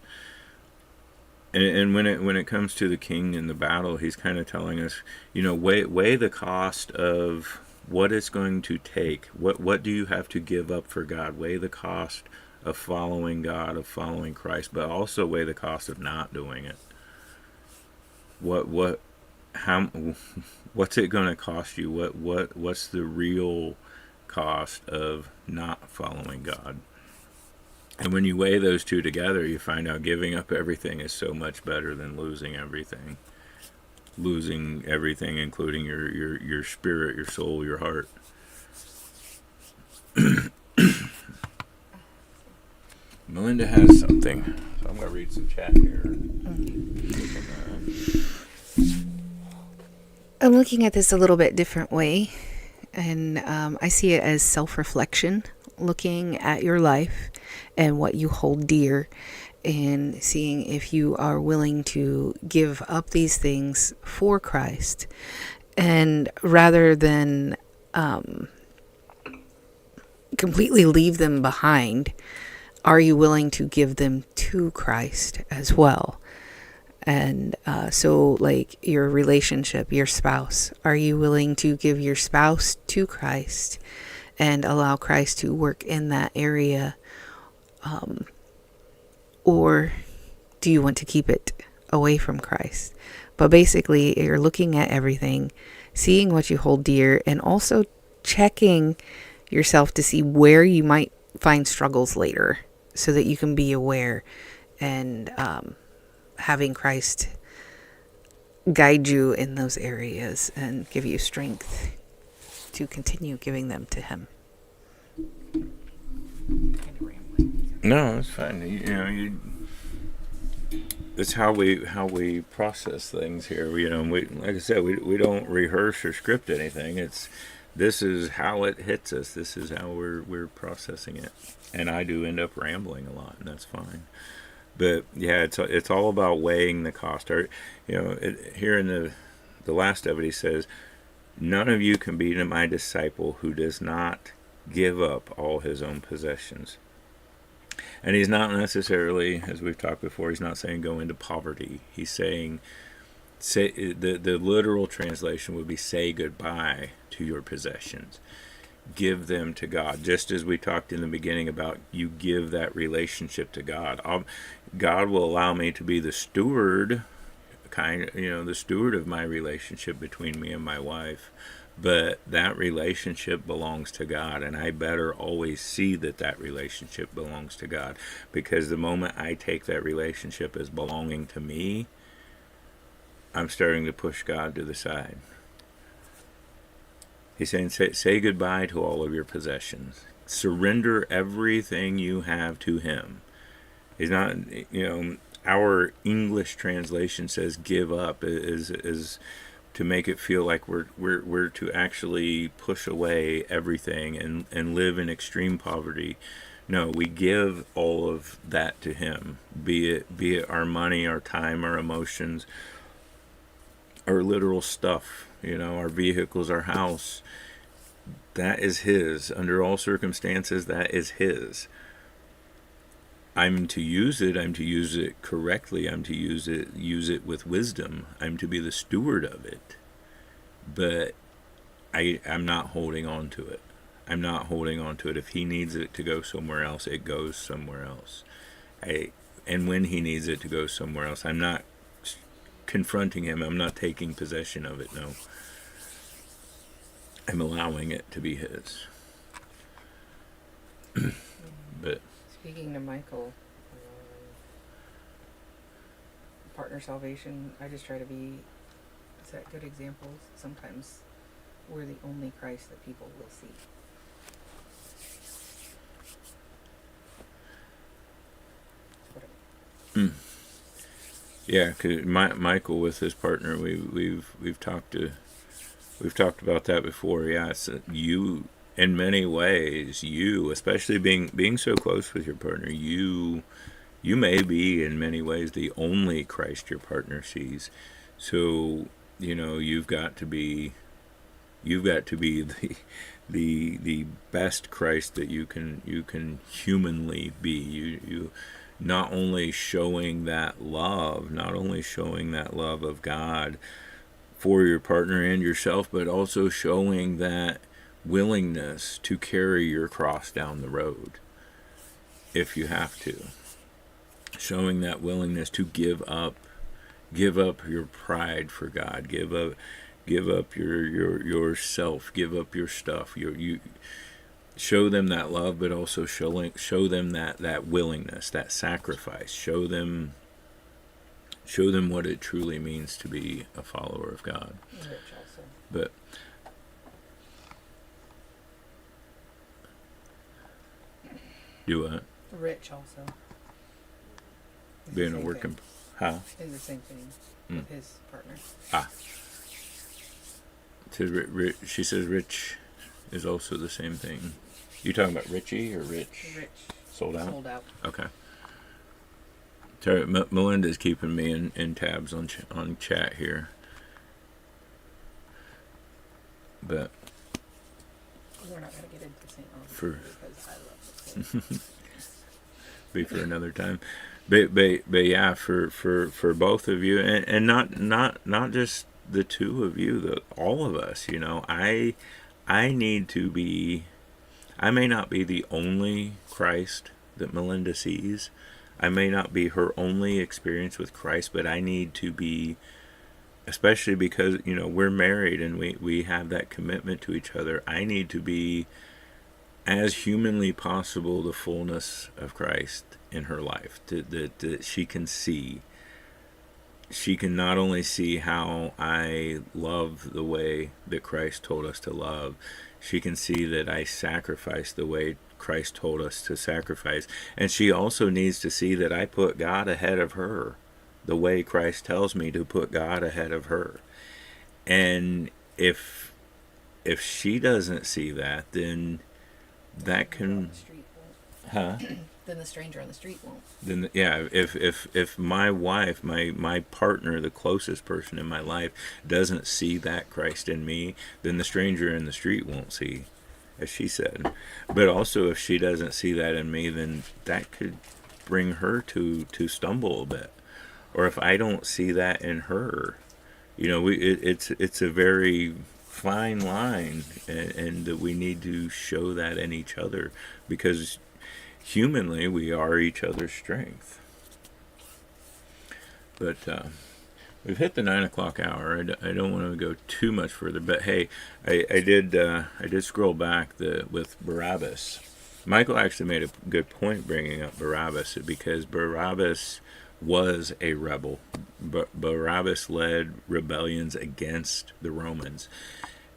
And when it comes to the king in the battle, he's kind of telling us, weigh the cost of what it's going to take. What do you have to give up for God? Weigh the cost of following God, of following Christ, but also weigh the cost of not doing it. What's it going to cost you? What's the real cost of not following God? And when you weigh those two together, you find out giving up everything is so much better than losing everything. Losing everything, including your spirit, your soul, your heart. Melinda has something, so I'm going to read some chat here. I'm looking at this a little bit different way, and I see it as self-reflection, looking at your life and what you hold dear, and seeing if you are willing to give up these things for Christ, and rather than completely leave them behind, are you willing to give them to Christ as well? And so like your relationship, your spouse, are you willing to give your spouse to Christ and allow Christ to work in that area? Or do you want to keep it away from Christ? But basically, you're looking at everything, seeing what you hold dear, and also checking yourself to see where you might find struggles later, so that you can be aware and having Christ guide you in those areas and give you strength to continue giving them to Him. Kind of rambling. No, it's fine. It's how we process things here. We like I said, we don't rehearse or script anything. This is how it hits us. This is how we're processing it. And I do end up rambling a lot, and that's fine. But yeah, it's all about weighing the cost. Here in the last of it, he says, "None of you can be my disciple who does not give up all his own possessions." And he's not necessarily, as we've talked before, he's not saying go into poverty. He's saying, the literal translation would be say goodbye to your possessions. Give them to God. Just as we talked in the beginning about you give that relationship to God. God will allow me to be the steward, the steward of my relationship between me and my wife. But that relationship belongs to God, and I better always see that relationship belongs to God, because the moment I take that relationship as belonging to me, I'm starting to push God to the side. He's saying, say goodbye to all of your possessions. Surrender everything you have to Him. He's not, our English translation says give up is to make it feel like we're to actually push away everything and live in extreme poverty. No, we give all of that to Him, be it our money, our time, our emotions, our literal stuff, our vehicles, our house. That is His. Under all circumstances, that is His. I'm to use it. I'm to use it correctly. I'm to use it with wisdom. I'm to be the steward of it. But I'm not holding on to it. I'm not holding on to it. If He needs it to go somewhere else, it goes somewhere else. And when He needs it to go somewhere else, I'm not confronting Him. I'm not taking possession of it. No. I'm allowing it to be His. But Speaking to Michael, partner salvation, I just try to set good examples. Sometimes we're the only Christ that people will see. Yeah, cause Michael with his partner, we've talked about that before. Yeah, it's you. In many ways, you, especially being so close with your partner, you may be in many ways the only Christ your partner sees. So you've got to be the best Christ that you can humanly be. You not only showing that love of God for your partner and yourself, but also showing that willingness to carry your cross down the road if you have to. Showing that willingness to give up your pride for God, give up yourself, give up your stuff. You show them that love, but also show them that willingness, that sacrifice. Show them what it truly means to be a follower of God. Rich also. But do what? Rich also. It's Being the a same working, thing. huh? Is the same thing with his partner. She says Rich is also the same thing. You talking about Richie or Rich? Rich. Sold out? Sold out. Okay. Sorry, Melinda's keeping me in tabs on chat here. But We're not going to get into St. Augustine For- because I love it. be for another time. But yeah, for both of you, and not just the two of you, all of us. I need to be. I may not be the only Christ that Melinda sees. I may not be her only experience with Christ, but I need to be, especially because we're married and we have that commitment to each other. I need to be, as humanly possible, the fullness of Christ in her life, that she can see. She can not only see how I love the way that Christ told us to love, she can see that I sacrifice the way Christ told us to sacrifice. And she also needs to see that I put God ahead of her, the way Christ tells me to put God ahead of her. And if she doesn't see that, then that can, huh? Then the stranger on the street won't. Then yeah, if my wife, my partner, the closest person in my life, doesn't see that Christ in me, then the stranger in the street won't see, as she said. But also, if she doesn't see that in me, then that could bring her to stumble a bit. Or if I don't see that in her, it's a very fine line, and that we need to show that in each other, because humanly we are each other's strength. But we've hit the 9 o'clock hour. I don't want to go too much further, but hey, I did scroll back with Barabbas. Michael actually made a good point bringing up Barabbas, because Barabbas was a rebel. Barabbas led rebellions against the Romans,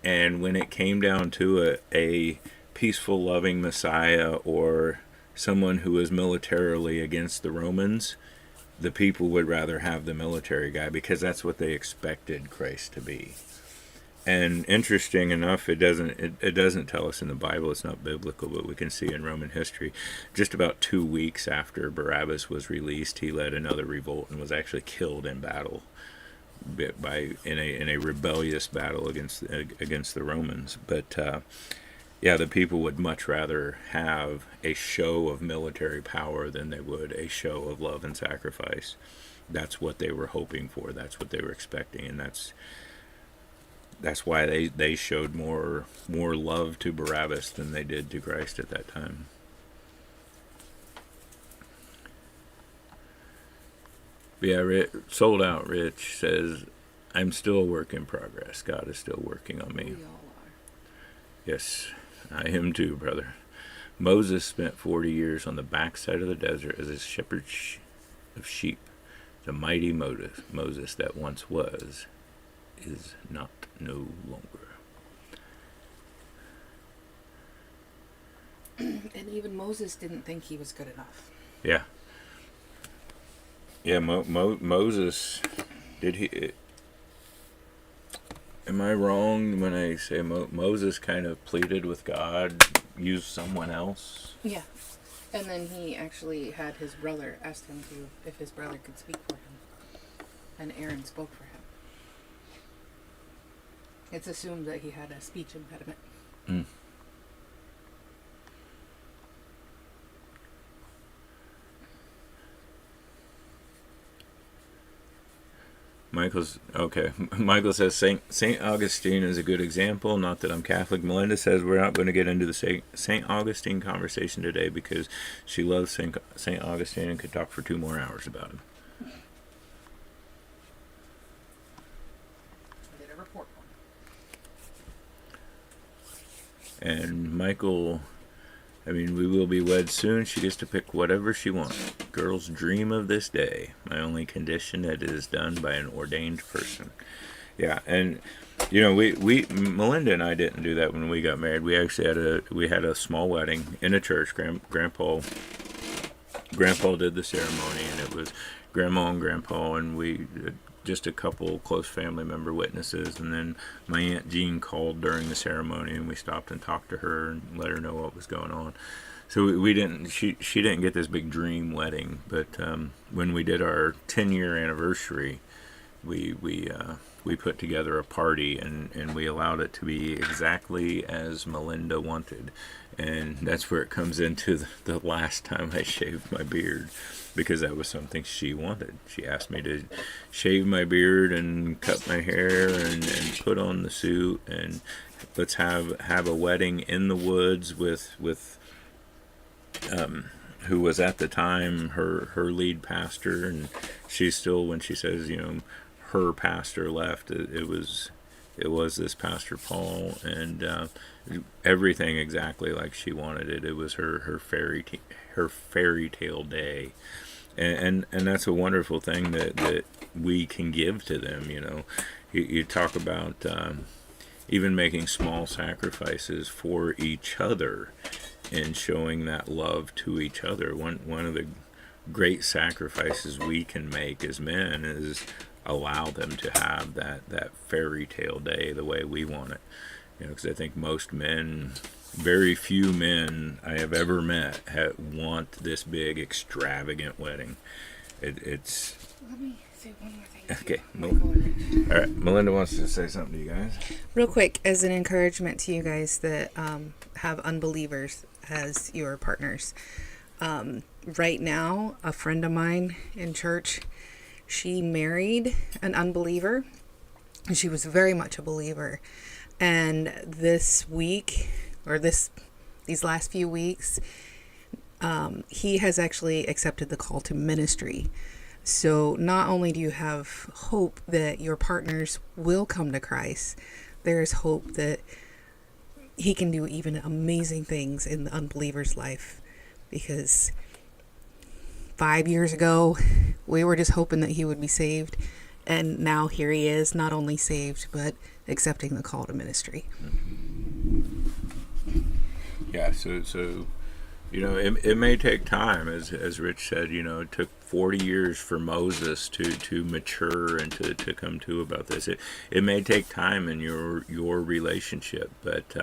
and when it came down to a peaceful, loving Messiah, or someone who was militarily against the Romans, the people would rather have the military guy, because that's what they expected Christ to be. And interesting enough, it doesn't tell us in the Bible, it's not biblical, but we can see in Roman history, just about 2 weeks after Barabbas was released, he led another revolt and was actually killed in battle in a rebellious battle against the Romans. But yeah, the people would much rather have a show of military power than they would a show of love and sacrifice. That's what they were hoping for. That's what they were expecting, and that's why they showed more love to Barabbas than they did to Christ at that time. But yeah, Sold Out Rich says, I'm still a work in progress. God is still working on me. We all are. Yes, I am too, brother. Moses spent 40 years on the backside of the desert as a shepherd of sheep. The mighty Moses that once was is not no longer. And even Moses didn't think he was good enough. Yeah. Yeah, Moses, did he... Am I wrong when I say Moses kind of pleaded with God, used someone else? Yeah. And then he actually had his brother ask him if his brother could speak for him. And Aaron spoke for him. It's assumed that he had a speech impediment. Mm. Michael says Saint Augustine is a good example. Not that I'm Catholic. Melinda says we're not going to get into the Saint Augustine conversation today, because she loves Saint Augustine and could talk for 2 more hours about him. I did a report on him. And Michael, we will be wed soon. She gets to pick whatever she wants. Girls dream of this day. My only condition that it is done by an ordained person. Yeah, and we Melinda and I didn't do that when we got married. We actually had a small wedding in a church. Grandpa did the ceremony, and it was Grandma and Grandpa, and we just a couple close family member witnesses, and then my Aunt Jean called during the ceremony, and we stopped and talked to her and let her know what was going on. So we didn't. She didn't get this big dream wedding, but when we did our 10-year anniversary, we put together a party, and we allowed it to be exactly as Melinda wanted, and that's where it comes into the last time I shaved my beard, because that was something she wanted. She asked me to shave my beard and cut my hair and put on the suit, and let's have a wedding in the woods with who was at the time her lead pastor, and she's still, when she says her pastor left, it was it was this Pastor Paul, and everything exactly like she wanted it. It was her fairy tale day, and that's a wonderful thing that we can give to them. You know, you talk about even making small sacrifices for each other and showing that love to each other. One of the great sacrifices we can make as men is allow them to have that fairy tale day the way we want it. You know, because I think most men, very few men I have ever met want this big extravagant wedding. It's Let me say one more thing. okay. All right, Melinda wants to say something to you guys. Real quick, as an encouragement to you guys that have unbelievers as your partners. Right now, a friend of mine in church, she married an unbeliever, and she was very much a believer. And this week, or these last few weeks, he has actually accepted the call to ministry. So not only do you have hope that your partners will come to Christ, there is hope that he can do even amazing things in the unbeliever's life. Because 5 years ago, we were just hoping that he would be saved. And now here he is, not only saved, but accepting the call to ministry. Yeah, so you know, it may take time, as Rich said. You know, it took 40 years for Moses to mature and to come to about this. It may take time in your relationship, but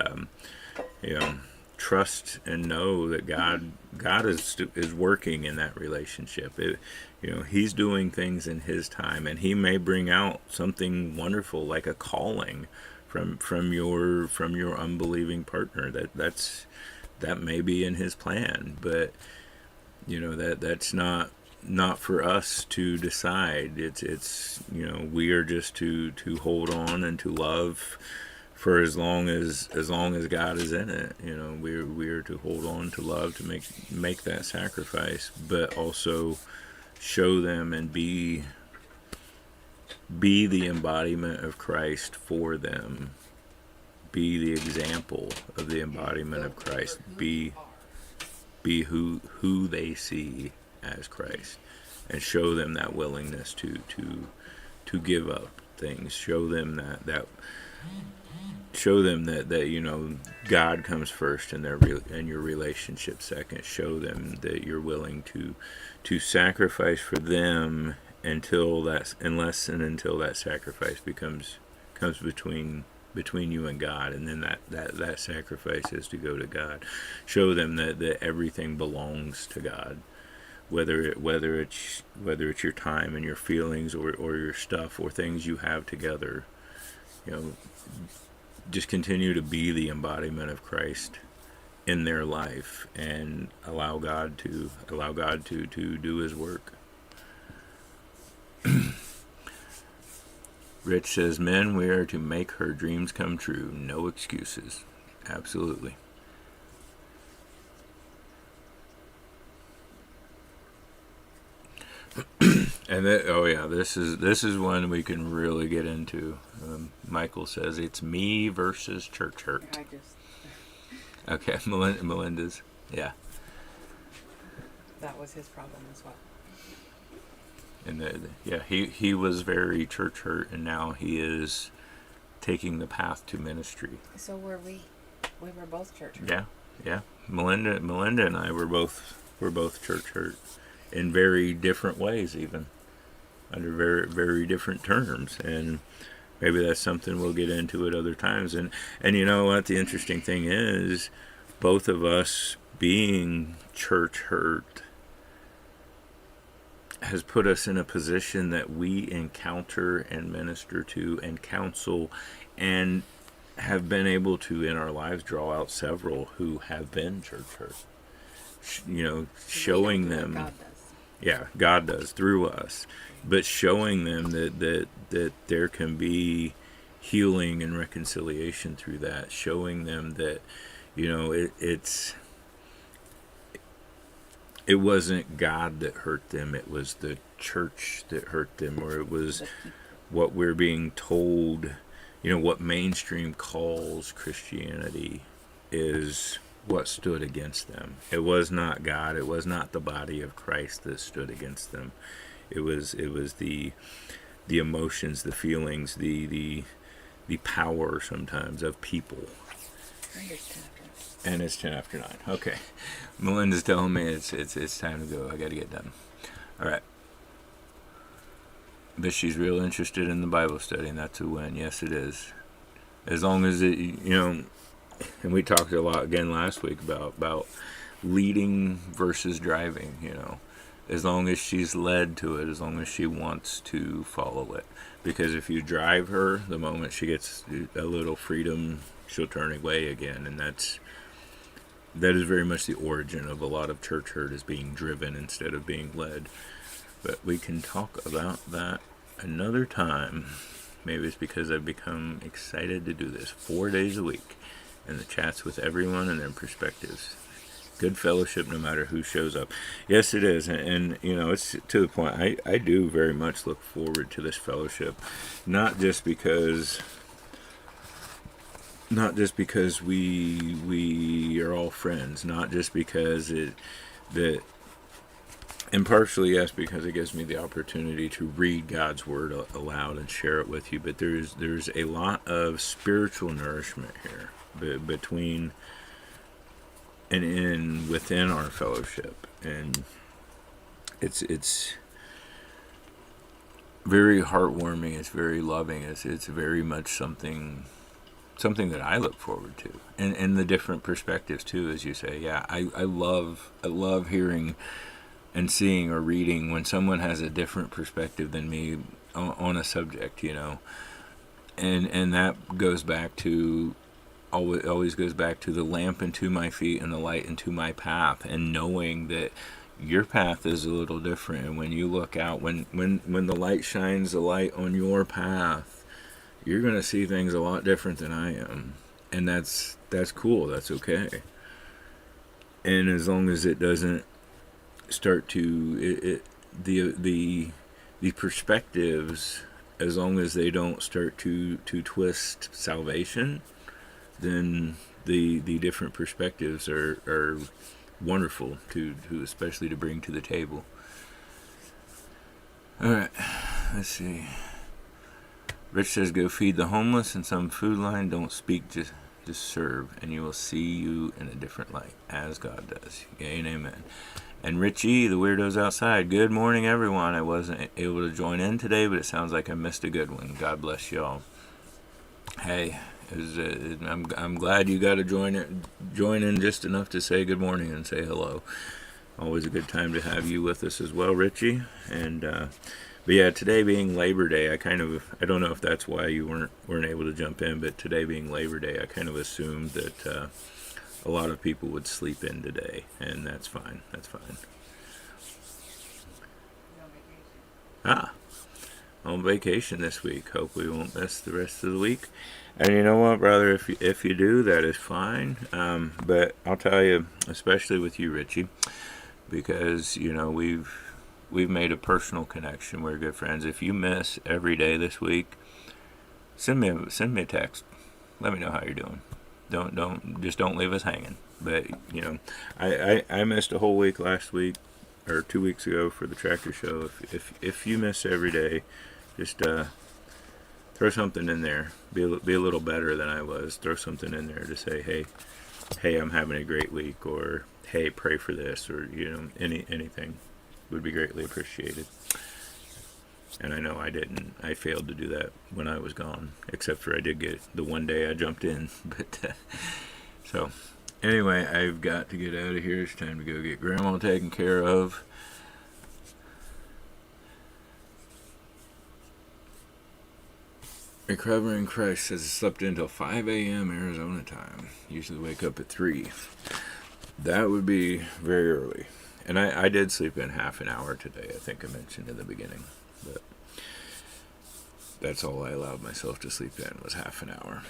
you know, trust and know that God is working in that relationship. You know, He's doing things in His time, and He may bring out something wonderful like a calling from your unbelieving partner. That may be in His plan, but you know, that's not for us to decide. It's you know, we are just to hold on and to love for as long as God is in it. You know, we are to hold on to love, to make that sacrifice, but also show them and be the embodiment of Christ for them. Be the example of the embodiment of Christ. Be who they see as Christ, and show them that willingness to give up things. Show them that you know, God comes first and your relationship second. Show them that you're willing to sacrifice for them until that sacrifice comes between you and God, and then that sacrifice is to go to God. Show them that everything belongs to God, whether it's your time and your feelings or your stuff or things you have together. You know, just continue to be the embodiment of Christ in their life, and allow God to do His work. Rich says, men, we are to make her dreams come true. No excuses. Absolutely. And this is one we can really get into. Michael says it's me versus church hurt. Okay, Melinda's. Yeah. That was his problem as well. And he was very church hurt, and now he is taking the path to ministry. So were we. We were both church hurt. Yeah. Melinda and I were both church hurt in very different ways, even under very, very different terms. And maybe that's something we'll get into at other times. And you know what? The interesting thing is, both of us being church hurt has put us in a position that we encounter and minister to and counsel, and have been able to in our lives draw out several who have been church hurt. You know, showing them. God does. Yeah, God does through us, but showing them that there can be healing and reconciliation through that. Showing them that, you know, it wasn't God that hurt them, it was the church that hurt them, or it was what we're being told, what mainstream calls Christianity is what stood against them. It was not God. It was not the body of Christ that stood against them. It was the emotions, the feelings, the power sometimes of people. And it's 10 after 9. Okay. Melinda's telling me it's time to go. I got to get done. All right. But she's real interested in the Bible study, and that's a win. Yes, it is. As long as it, and we talked a lot again last week about leading versus driving, as long as she's led to it, as long as she wants to follow it. Because if you drive her, the moment she gets a little freedom, she'll turn away again. And that is very much the origin of a lot of church hurt, is being driven instead of being led. But we can talk about that another time. Maybe it's because I've become excited to do this 4 days a week. And the chats with everyone and their perspectives. Good fellowship no matter who shows up. We it is. And it's to the point. I do very much look forward to this fellowship. Not just because we are all friends. Not just because and partially, yes, because it gives me the opportunity to read God's Word aloud and share it with you. But there's a lot of spiritual nourishment here between and within our fellowship, and it's very heartwarming. It's very loving. It's very much something that I look forward to, and the different perspectives too, as you say. Yeah, I love hearing and seeing or reading when someone has a different perspective than me on a subject, and that goes back to always goes back to the lamp unto my feet and the light into my path, and knowing that your path is a little different. And when you look out, when the light shines the light on your path, you're going to see things a lot different than I am. And that's cool. That's okay. And as long as it doesn't start to the perspectives, as long as they don't start to twist salvation, then the different perspectives are wonderful to especially to bring to the table. All right, let's see. Rich says, go feed the homeless in some food line. Don't speak, just serve, and you will see you in a different light, as God does. Yea and amen. And Richie, the weirdo's outside. Good morning, everyone. I wasn't able to join in today, but it sounds like I missed a good one. God bless y'all. Hey, I'm glad you got to join in just enough to say good morning and say hello. Always a good time to have you with us as well, Richie. And but yeah, today being Labor Day, I don't know if that's why you weren't able to jump in, but today being Labor Day, I kind of assumed that a lot of people would sleep in today, and that's fine. That's fine. On vacation this week. Hope we won't miss the rest of the week. And you know what, brother? If you do, that is fine. But I'll tell you, especially with you, Richie, because we've made a personal connection. We're good friends. If you miss every day this week, send me a text. Let me know how you're doing. Don't leave us hanging. But I missed a whole week last week or 2 weeks ago for the tractor show. If you miss every day, just throw something in there. Be a little better than I was. Throw something in there to say, hey, I'm having a great week, or hey, pray for this, or anything would be greatly appreciated. And I know I failed to do that when I was gone, except for I did get the one day I jumped in. But so anyway, I've got to get out of here. It's time to go get Grandma taken care of. Recovering Christ says I slept until 5 a.m. Arizona time. Usually wake up at 3. That would be very early. And I did sleep in half an hour today, I think I mentioned in the beginning. But that's all I allowed myself to sleep in, was half an hour.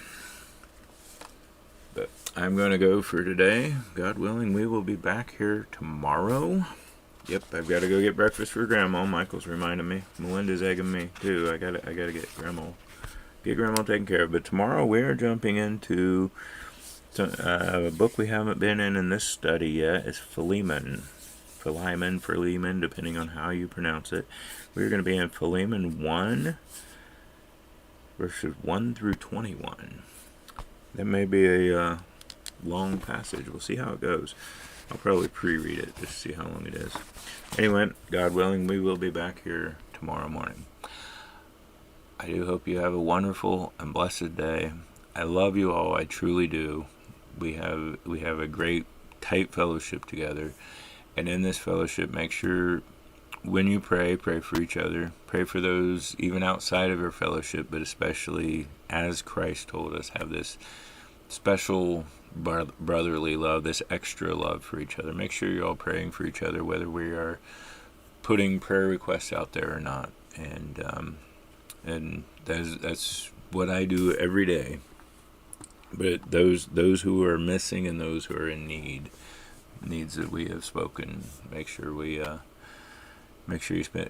But I'm going to go for today. God willing, we will be back here tomorrow. Yep, I've got to go get breakfast for Grandma. Michael's reminding me. Melinda's egging me, too. I gotta get Grandma get grandma taken care of. But tomorrow we're jumping into a book we haven't been in this study yet. Is Philemon, depending on how you pronounce it. We're going to be in Philemon 1, verses 1 through 21. That may be a long passage. We'll see how it goes. I'll probably pre-read it just to see how long it is. Anyway, God willing, we will be back here tomorrow morning. I do hope you have a wonderful and blessed day. I love you all. I truly do. We have a great, tight fellowship together. And in this fellowship, make sure when you pray for each other. Pray for those even outside of our fellowship, but especially as Christ told us, have this special brotherly love, this extra love for each other. Make sure you're all praying for each other, whether we are putting prayer requests out there or not. And that's what I do every day. But those who are missing and those who are in needs that we have spoken, make sure you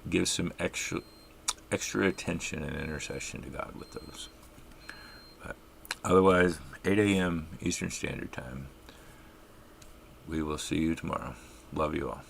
give some extra attention and intercession to God with those. But otherwise, 8 a.m. Eastern Standard Time. We will see you tomorrow. Love you all.